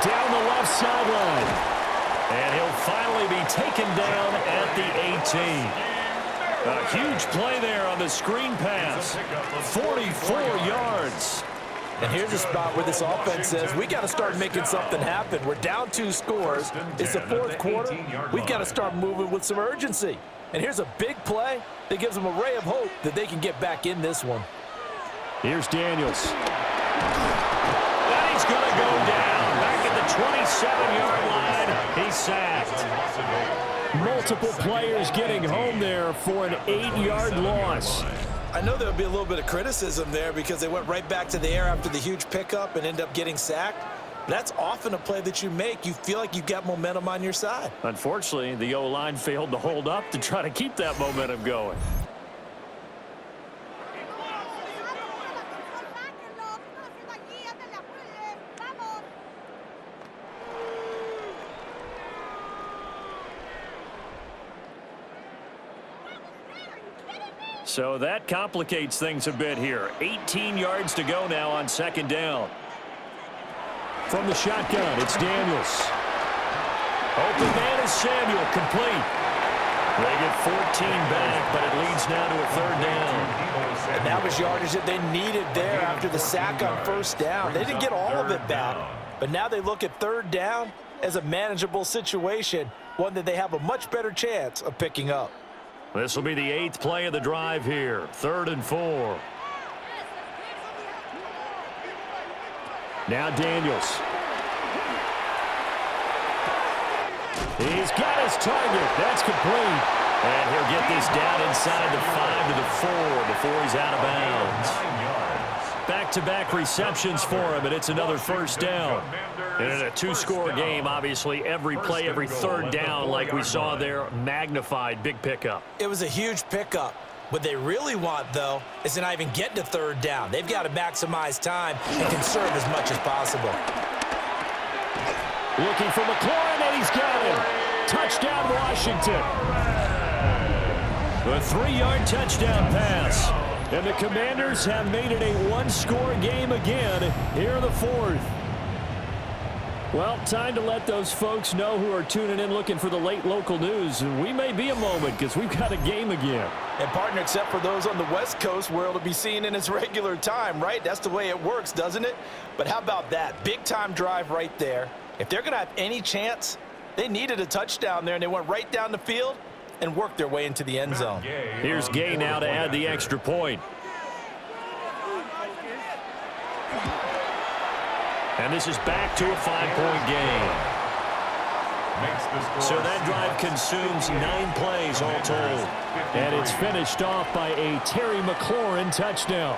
Down the left sideline. And he'll finally be taken down at the 18. A huge play there on the screen pass. 44 yards. And here's a spot where this offense says, we got to start making something happen. We're down 2 scores. It's the 4th quarter. We've got to start moving with some urgency. And here's a big play that gives them a ray of hope that they can get back in this one. Here's Daniels. And he's going to go down. Back at the 27-yard line. He's sacked. Multiple players getting home there for an 8-yard loss. I know there'll be a little bit of criticism there because they went right back to the air after the huge pickup and end up getting sacked. That's often a play that you make. You feel like you've got momentum on your side. Unfortunately, the O-line failed to hold up to try to keep that momentum going. So that complicates things a bit here. 18 yards to go now on second down. From the shotgun, it's Daniels. Open man is Samuel, complete. They get 14 back, but it leads now to a 3rd down. And that was yardage that they needed there after the sack on first down. They didn't get all of it back, but now they look at 3rd down as a manageable situation, one that they have a much better chance of picking up. This will be the 8th play of the drive here. 3rd and 4. Now Daniels. He's got his target. That's complete. And he'll get this down inside the 5 to the 4 before he's out of bounds. Back-to-back receptions for him, and it's another first down. And in a 2-score game, obviously, every play, every 3rd down, like we saw there, magnified, big pickup. It was a huge pickup. What they really want, though, is to not even get to 3rd down. They've got to maximize time and conserve as much as possible. Looking for McLaurin, and he's got him. Touchdown, Washington. A 3-yard touchdown pass. And the Commanders have made it a 1-score game again here in the 4th. Well, time to let those folks know who are tuning in looking for the late local news. We may be a moment because we've got a game again. And, partner, except for those on the West Coast where it'll be seen in its regular time, right? That's the way it works, doesn't it? But how about that? Big-time drive right there. If they're going to have any chance, they needed a touchdown there, and they went right down the field and worked their way into the end zone. Here's Gay now to add the extra point. And this is back to a 5-point game. So that drive consumes 9 plays all told. And it's finished off by a Terry McLaurin touchdown.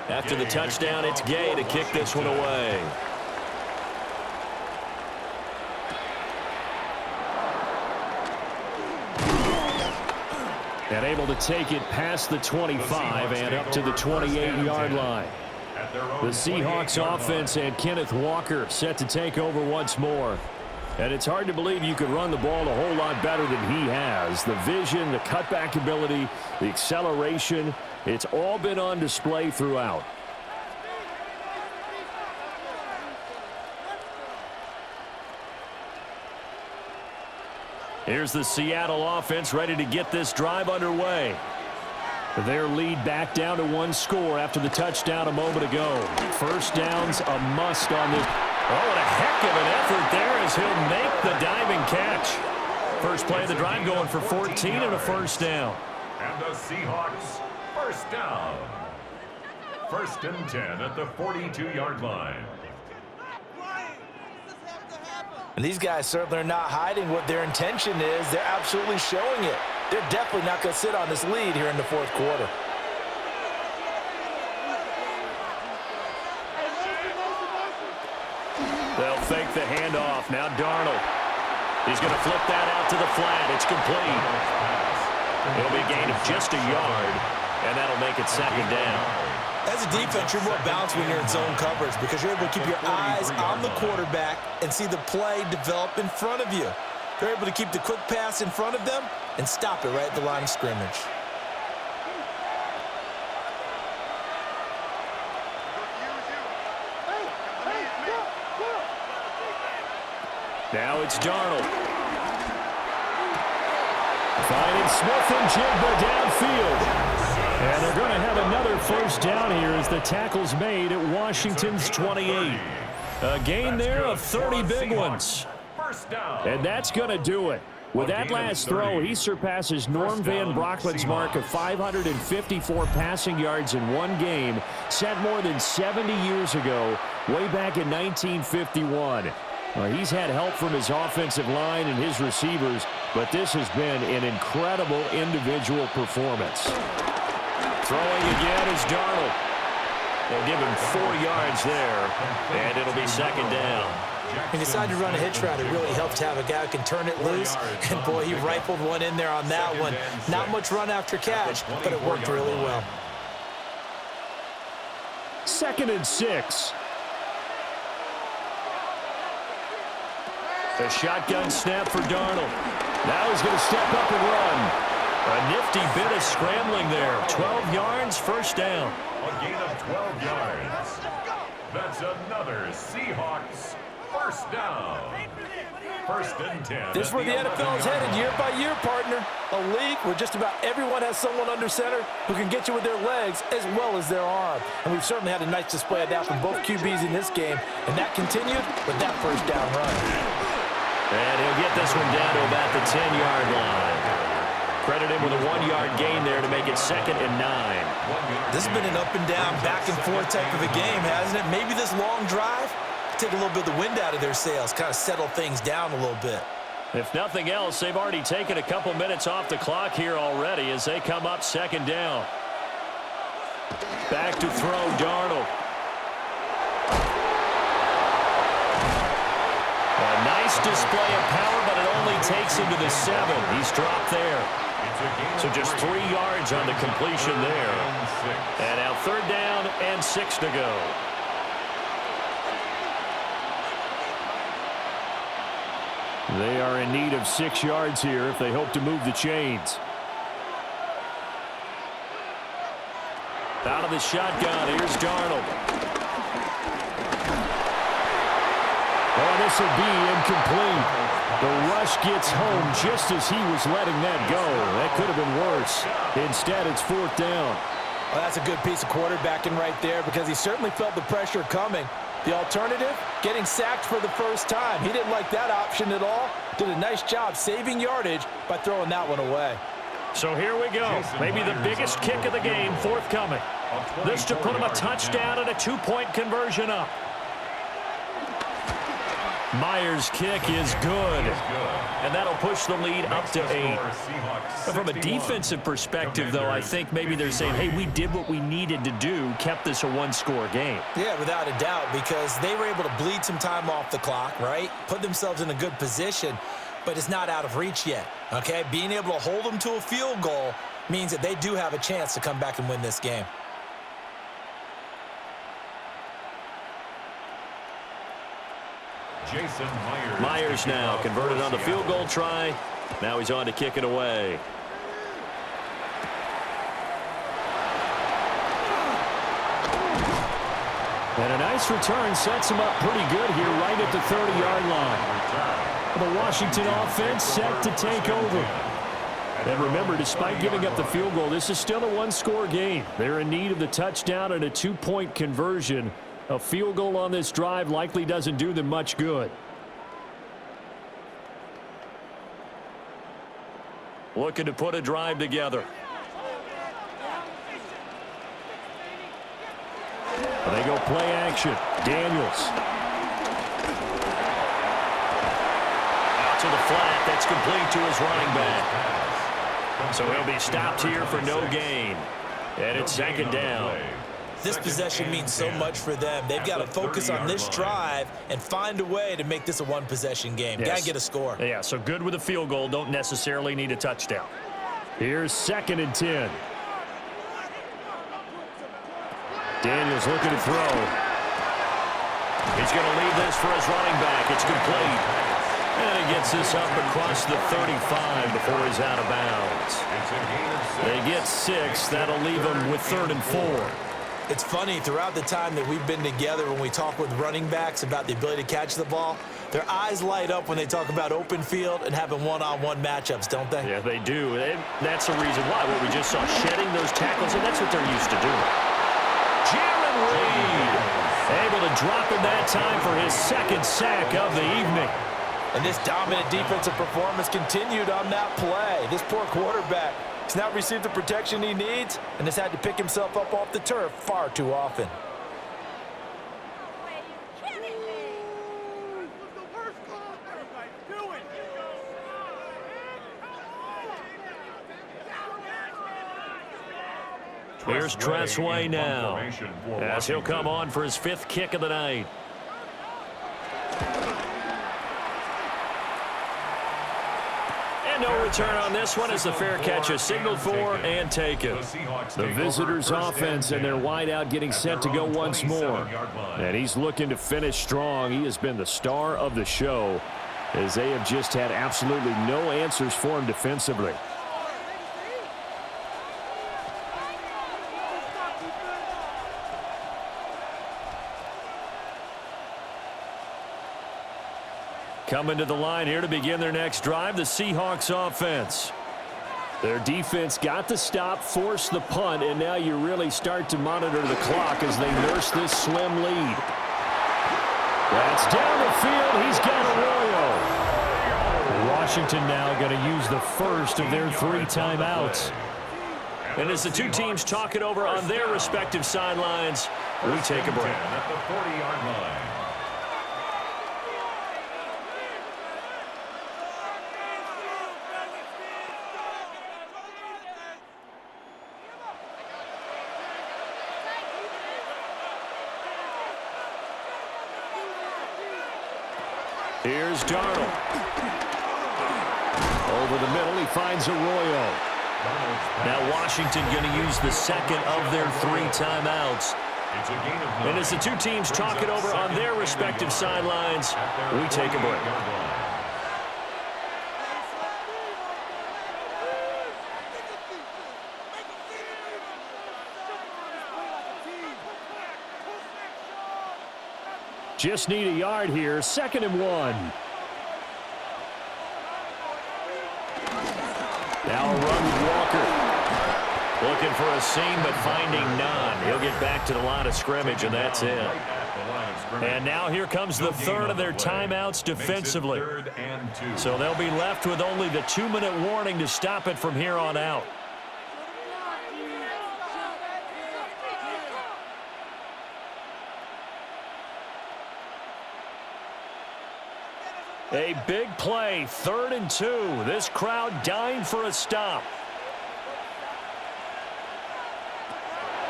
After the touchdown, it's Gay to kick this one away. And able to take it past the 25 and up to the 28-yard line. The Seahawks offense and Kenneth Walker set to take over once more. And it's hard to believe you could run the ball a whole lot better than he has. The vision, the cutback ability, the acceleration, it's all been on display throughout. Here's the Seattle offense ready to get this drive underway. Their lead back down to 1 score after the touchdown a moment ago. First down's a must on this. Oh, what a heck of an effort there as he'll make the diving catch. First play of the drive going for 14 and a first down. And the Seahawks first down. 1st and 10 at the 42-yard line. And these guys certainly are not hiding what their intention is. They're absolutely showing it. They're definitely not going to sit on this lead here in the 4th quarter. They'll fake the handoff. Now Darnold. He's going to flip that out to the flat. It's complete. It'll be a gain of just a yard, and that'll make it 2nd down. As a defense, you're more balanced when you're in zone coverage because you're able to keep your eyes on the quarterback and see the play develop in front of you. They're able to keep the quick pass in front of them and stop it right at the line of scrimmage. Now it's Darnold. Finding Smith and Jigba downfield. And they're going to have another first down here as the tackle's made at Washington's 28. A gain there of 30 big ones. And that's going to do it. With that last throw, he surpasses Norm Van Brocklin's mark of 554 passing yards in one game, set more than 70 years ago, way back in 1951. He's had help from his offensive line and his receivers, but this has been an incredible individual performance. Throwing again is Darnold. They'll give him 4 yards there, and it'll be 2nd down. When you decide to run a hitch route, it really helps to have a guy who can turn it loose. And, boy, he rifled one in there on that one. Not much run after catch, but it worked really well. 2nd and 6. A shotgun snap for Darnold. Now he's going to step up and run. A nifty bit of scrambling there. 12 yards, first down. A gain of 12 yards. That's another Seahawks first down. 1st and 10. This is where the NFL is headed year by year, partner. A league where just about everyone has someone under center who can get you with their legs as well as their arm. And we've certainly had a nice display of that from both QBs in this game. And that continued with that first down run. And he'll get this one down to about the 10-yard line. Credit him with a 1-yard gain there to make it 2nd and 9. This has been an up and down, back and forth type of a game, hasn't it? Maybe this long drive take a little bit of the wind out of their sails, kind of settle things down a little bit. If nothing else, they've already taken a couple minutes off the clock here already as they come up 2nd down. Back to throw, Darnold. A nice display of power, but it only takes him to the 7. He's dropped there. So just 3 yards on the completion there. And now 3rd down and 6 to go. They are in need of 6 yards here if they hope to move the chains. Out of the shotgun, here's Darnold. Oh, this will be incomplete. The rush gets home just as he was letting that go. That could have been worse. Instead, it's 4th down. Well, that's a good piece of quarterbacking right there because he certainly felt the pressure coming. The alternative, getting sacked for the first time. He didn't like that option at all. Did a nice job saving yardage by throwing that one away. So here we go. Maybe the biggest kick of the game forthcoming. This to put him a touchdown and a 2-point conversion up. Myers' kick is good. And that'll push the lead up to 8. But from a defensive perspective, though, I think maybe they're saying, hey, we did what we needed to do, kept this a 1-score game. Yeah, without a doubt, because they were able to bleed some time off the clock, right? Put themselves in a good position, but it's not out of reach yet, okay? Being able to hold them to a field goal means that they do have a chance to come back and win this game. Myers now converted on the field goal try. Now he's on to kick it away. And a nice return sets him up pretty good here right at the 30-yard line. The Washington offense set to take over. And remember, despite giving up the field goal, this is still a 1-score game. They're in need of the touchdown and a 2-point conversion. A field goal on this drive likely doesn't do them much good. Looking to put a drive together. They go play action. Daniels. Out to the flat. That's complete to his running back. So he'll be stopped here for no gain. And it's 2nd down. This possession means so much for them. They've got to focus on this drive and find a way to make this a 1-possession game. Yes. Got to get a score. Yeah, so good with a field goal. Don't necessarily need a touchdown. Here's 2nd and 10. Daniels looking to throw. He's going to leave this for his running back. It's complete. And he gets this up across the 35 before he's out of bounds. They get 6. That'll leave them with 3rd and 4. It's funny, throughout the time that we've been together when we talk with running backs about the ability to catch the ball, their eyes light up when they talk about open field and having one-on-one matchups, don't they? Yeah, they do. And that's the reason why. What we just saw, shedding those tackles, and that's what they're used to doing. Jaron Reed able to drop him that time for his 2nd sack of the evening. And this dominant defensive performance continued on that play. This poor quarterback has not received the protection he needs and has had to pick himself up off the turf far too often. Here's Tressway now, as he'll come on for his 5th kick of the night. And no return on this one as the fair catch is signaled for and taken. The visitors' offense and their wideout getting set to go once more. And he's looking to finish strong. He has been the star of the show as they have just had absolutely no answers for him defensively. Coming to the line here to begin their next drive, the Seahawks offense. Their defense got the stop, forced the punt, and now you really start to monitor the clock as they nurse this slim lead. That's down the field. He's got Arroyo. Washington now going to use the first of their 3 timeouts. And as the two teams talk it over on their respective sidelines, we take a break. At the 40-yard line. Here's Darnold. Over the middle, he finds Arroyo. Now Washington going to use the second of their 3 timeouts. And as the two teams talk it over on their respective sidelines, we take a break. Just need a yard here. 2nd and 1. Now a run with Walker. Looking for a seam, but finding none. He'll get back to the line of scrimmage, and that's it. And now here comes the third of their timeouts defensively. So they'll be left with only the 2-minute warning to stop it from here on out. A big play, 3rd and 2. This crowd dying for a stop.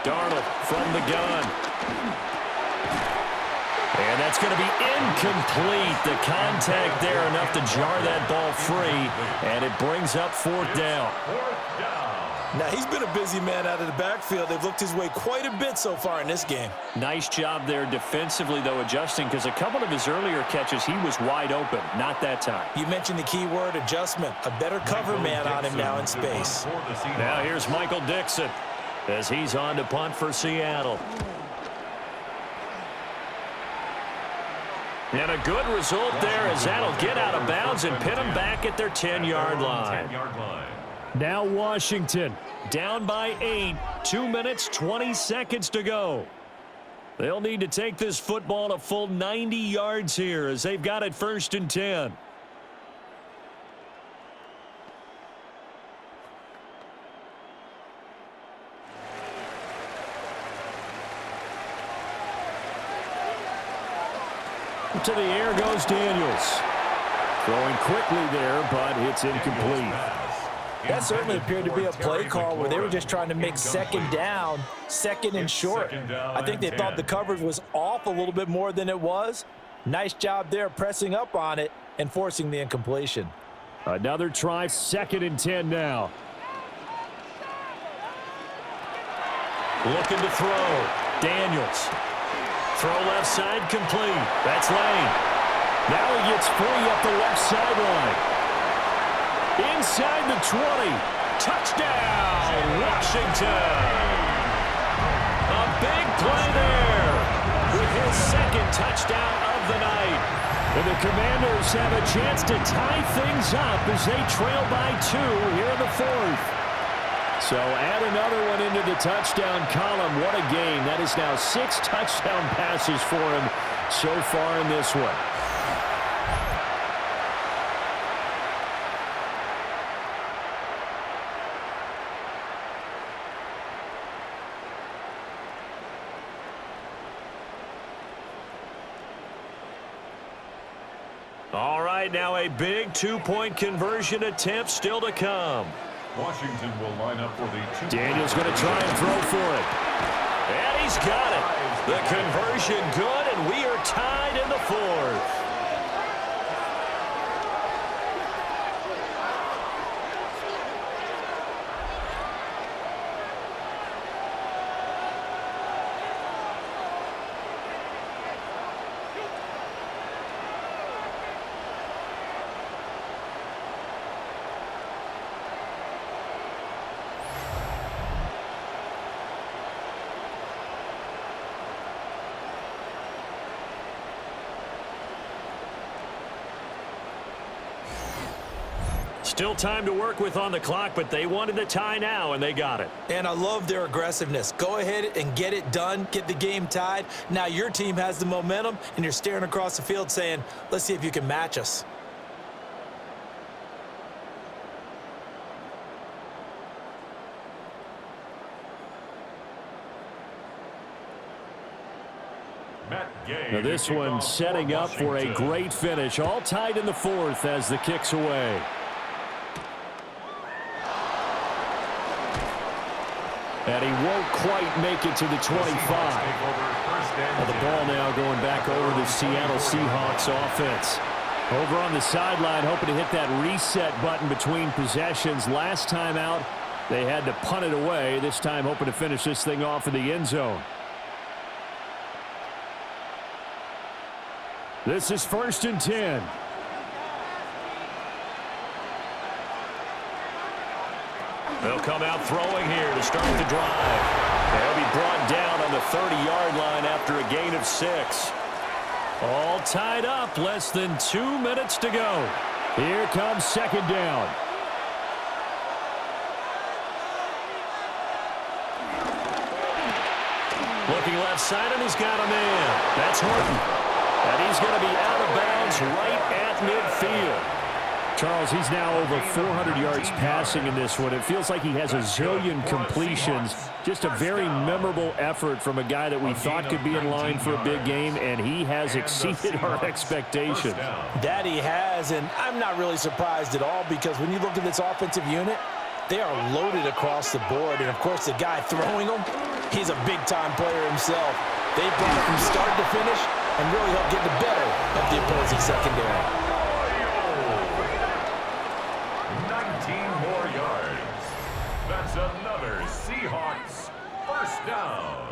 Darnold from the gun. And that's going to be incomplete. The contact there enough to jar that ball free, and it brings up 4th down. Now, he's been a busy man out of the backfield. They've looked his way quite a bit so far in this game. Nice job there defensively, though, adjusting, because a couple of his earlier catches, he was wide open. Not that time. You mentioned the key word, adjustment. A better cover man on him now in space. Now here's Michael Dixon as he's on to punt for Seattle. And a good result there as that'll get out of bounds and pin them back at their 10-yard line. Now Washington Down by 8, 2 minutes, 20 seconds to go. They'll need to take this football a full 90 yards here as they've got it 1st and 10. to the air goes Daniels. Throwing quickly there, but it's incomplete. That certainly appeared to be a play call where they were just trying to make 2nd down, 2nd and short. I think they thought the coverage was off a little bit more than it was. Nice job there pressing up on it and forcing the incompletion. Another try, 2nd and 10 now. Looking to throw. Daniels. Throw left side complete. That's Lane. Now he gets free up the left sideline. Inside the 20. Touchdown, Washington. A big play there with his 2nd touchdown of the night. And the Commanders have a chance to tie things up as they trail by 2 here in the 4th. So add another one into the touchdown column. What a game. That is now 6 touchdown passes for him so far in this one. All right, now a big 2-point conversion attempt still to come. Washington will line up for the 2. Daniels going to try and throw for it. And he's got it. The conversion good, and we are tied in the 4th. Still time to work with on the clock, but they wanted the tie now, and they got it. And I love their aggressiveness. Go ahead and get it done, get the game tied. Now your team has the momentum, and you're staring across the field saying, let's see if you can match us. Now this one setting up for a great finish. All tied in the 4th as the kick's away. And he won't quite make it to the 25. Well, the ball now going back over the Seattle Seahawks offense. Over on the sideline, hoping to hit that reset button between possessions. Last time out, they had to punt it away. This time, hoping to finish this thing off in the end zone. This is 1st and 10. They'll come out throwing here to start the drive. They'll be brought down on the 30-yard line after a gain of 6. All tied up, less than 2 minutes to go. Here comes 2nd down. Looking left side, and he's got a man. That's Horton. And he's going to be out of bounds right at midfield. Charles, he's now over 400 yards passing in this one. It feels like he has a zillion completions. Just a very memorable effort from a guy that we thought could be in line for a big game, and he has exceeded our expectations. That he has, and I'm not really surprised at all because when you look at this offensive unit, they are loaded across the board. And, of course, the guy throwing them, he's a big-time player himself. They brought it from start to finish and really helped get the better of the opposing secondary. 19 more yards. That's another Seahawks first down.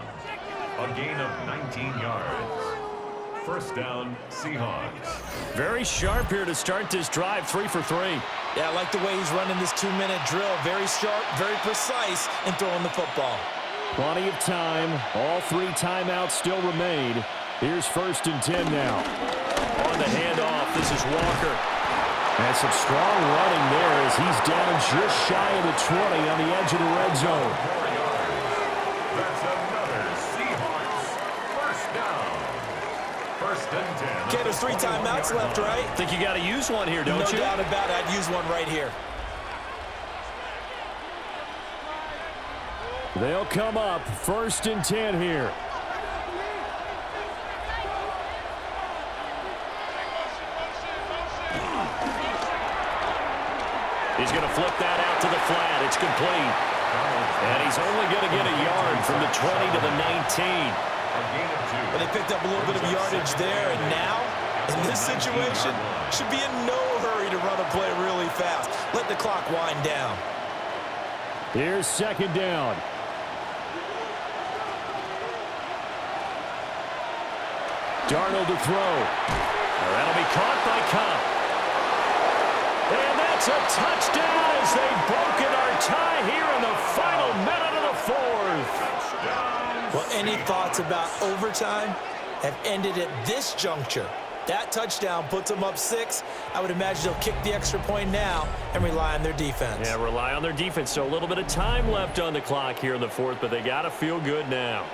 A gain of 19 yards. First down, Seahawks. Very sharp here to start this drive, 3 for 3. Yeah, I like the way he's running this 2-minute drill. Very sharp, very precise in throwing the football. Plenty of time. All 3 timeouts still remain. Here's 1st and 10 now. On the handoff, this is Walker. And some strong running there as he's down just shy of the 20 on the edge of the red zone. That's another Seahawks first down. 1st and 10. Okay, there's 3 timeouts left, right? Think you got to use one here, don't you? No doubt about it. I'd use one right here. They'll come up 1st and 10 here. He's going to flip that out to the flat. It's complete. And he's only going to get a yard from the 20 to the 19. Well, they picked up a little bit of yardage there, and now, in this situation, should be in no hurry to run a play really fast. Let the clock wind down. Here's 2nd down. Darnold to throw. That'll be caught by Cup. And that's a touchdown as they've broken our tie here in the final minute of the 4th. Well, any thoughts about overtime have ended at this juncture. That touchdown puts them up 6. I would imagine they'll kick the extra point now and rely on their defense. Yeah, rely on their defense. So a little bit of time left on the clock here in the 4th, but they got to feel good now.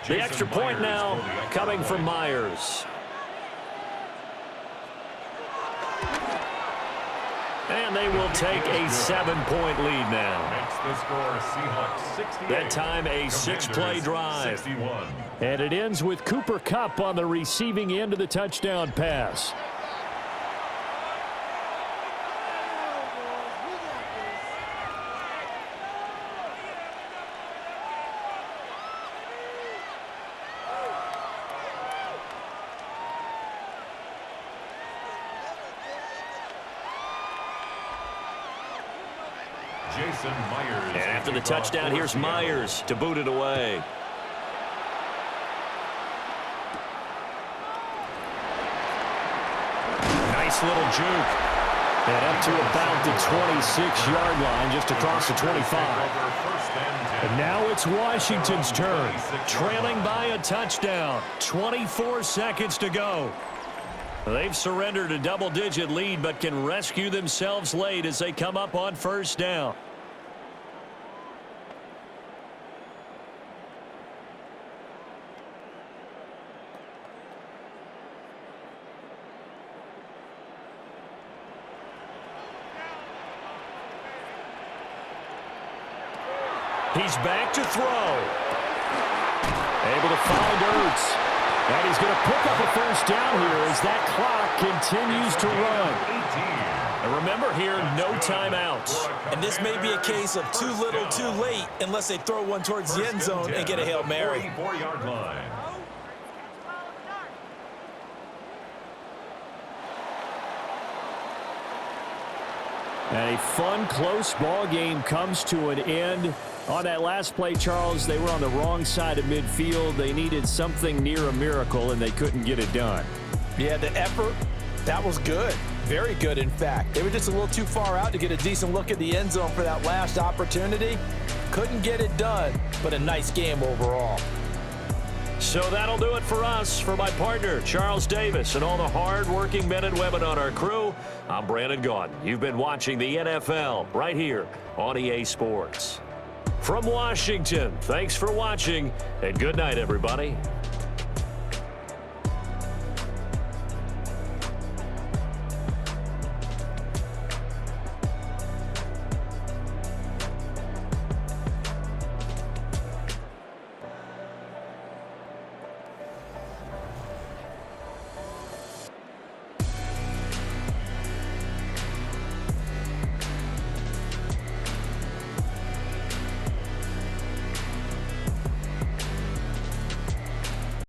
The extra point now coming from Myers. And they will take a 7-point lead now. Makes the score Seahawks 68. That time a 6-play drive. 61. And it ends with Cooper Kupp on the receiving end of the touchdown pass. Myers. And after the touchdown, here's Myers to boot it away. Nice little juke. And up to about the 26-yard line, just across the 25. And now it's Washington's turn. Trailing by a touchdown. 24 seconds to go. They've surrendered a double-digit lead, but can rescue themselves late as they come up on 1st down. He's back to throw. Able to find Ertz. And he's going to pick up a first down here as that clock continues to run. And remember here, no timeouts. And this may be a case of too little, too late, unless they throw one towards the end zone and get a Hail Mary. 44-yard line. And a fun, close ball game comes to an end. On that last play, Charles, they were on the wrong side of midfield. They needed something near a miracle, and they couldn't get it done. Yeah, the effort, that was good. Very good, in fact. They were just a little too far out to get a decent look at the end zone for that last opportunity. Couldn't get it done, but a nice game overall. So that'll do it for us. For my partner, Charles Davis, and all the hard-working men and women on our crew, I'm Brandon Gaudin. You've been watching the NFL right here on EA Sports. From Washington, thanks for watching, and good night, everybody.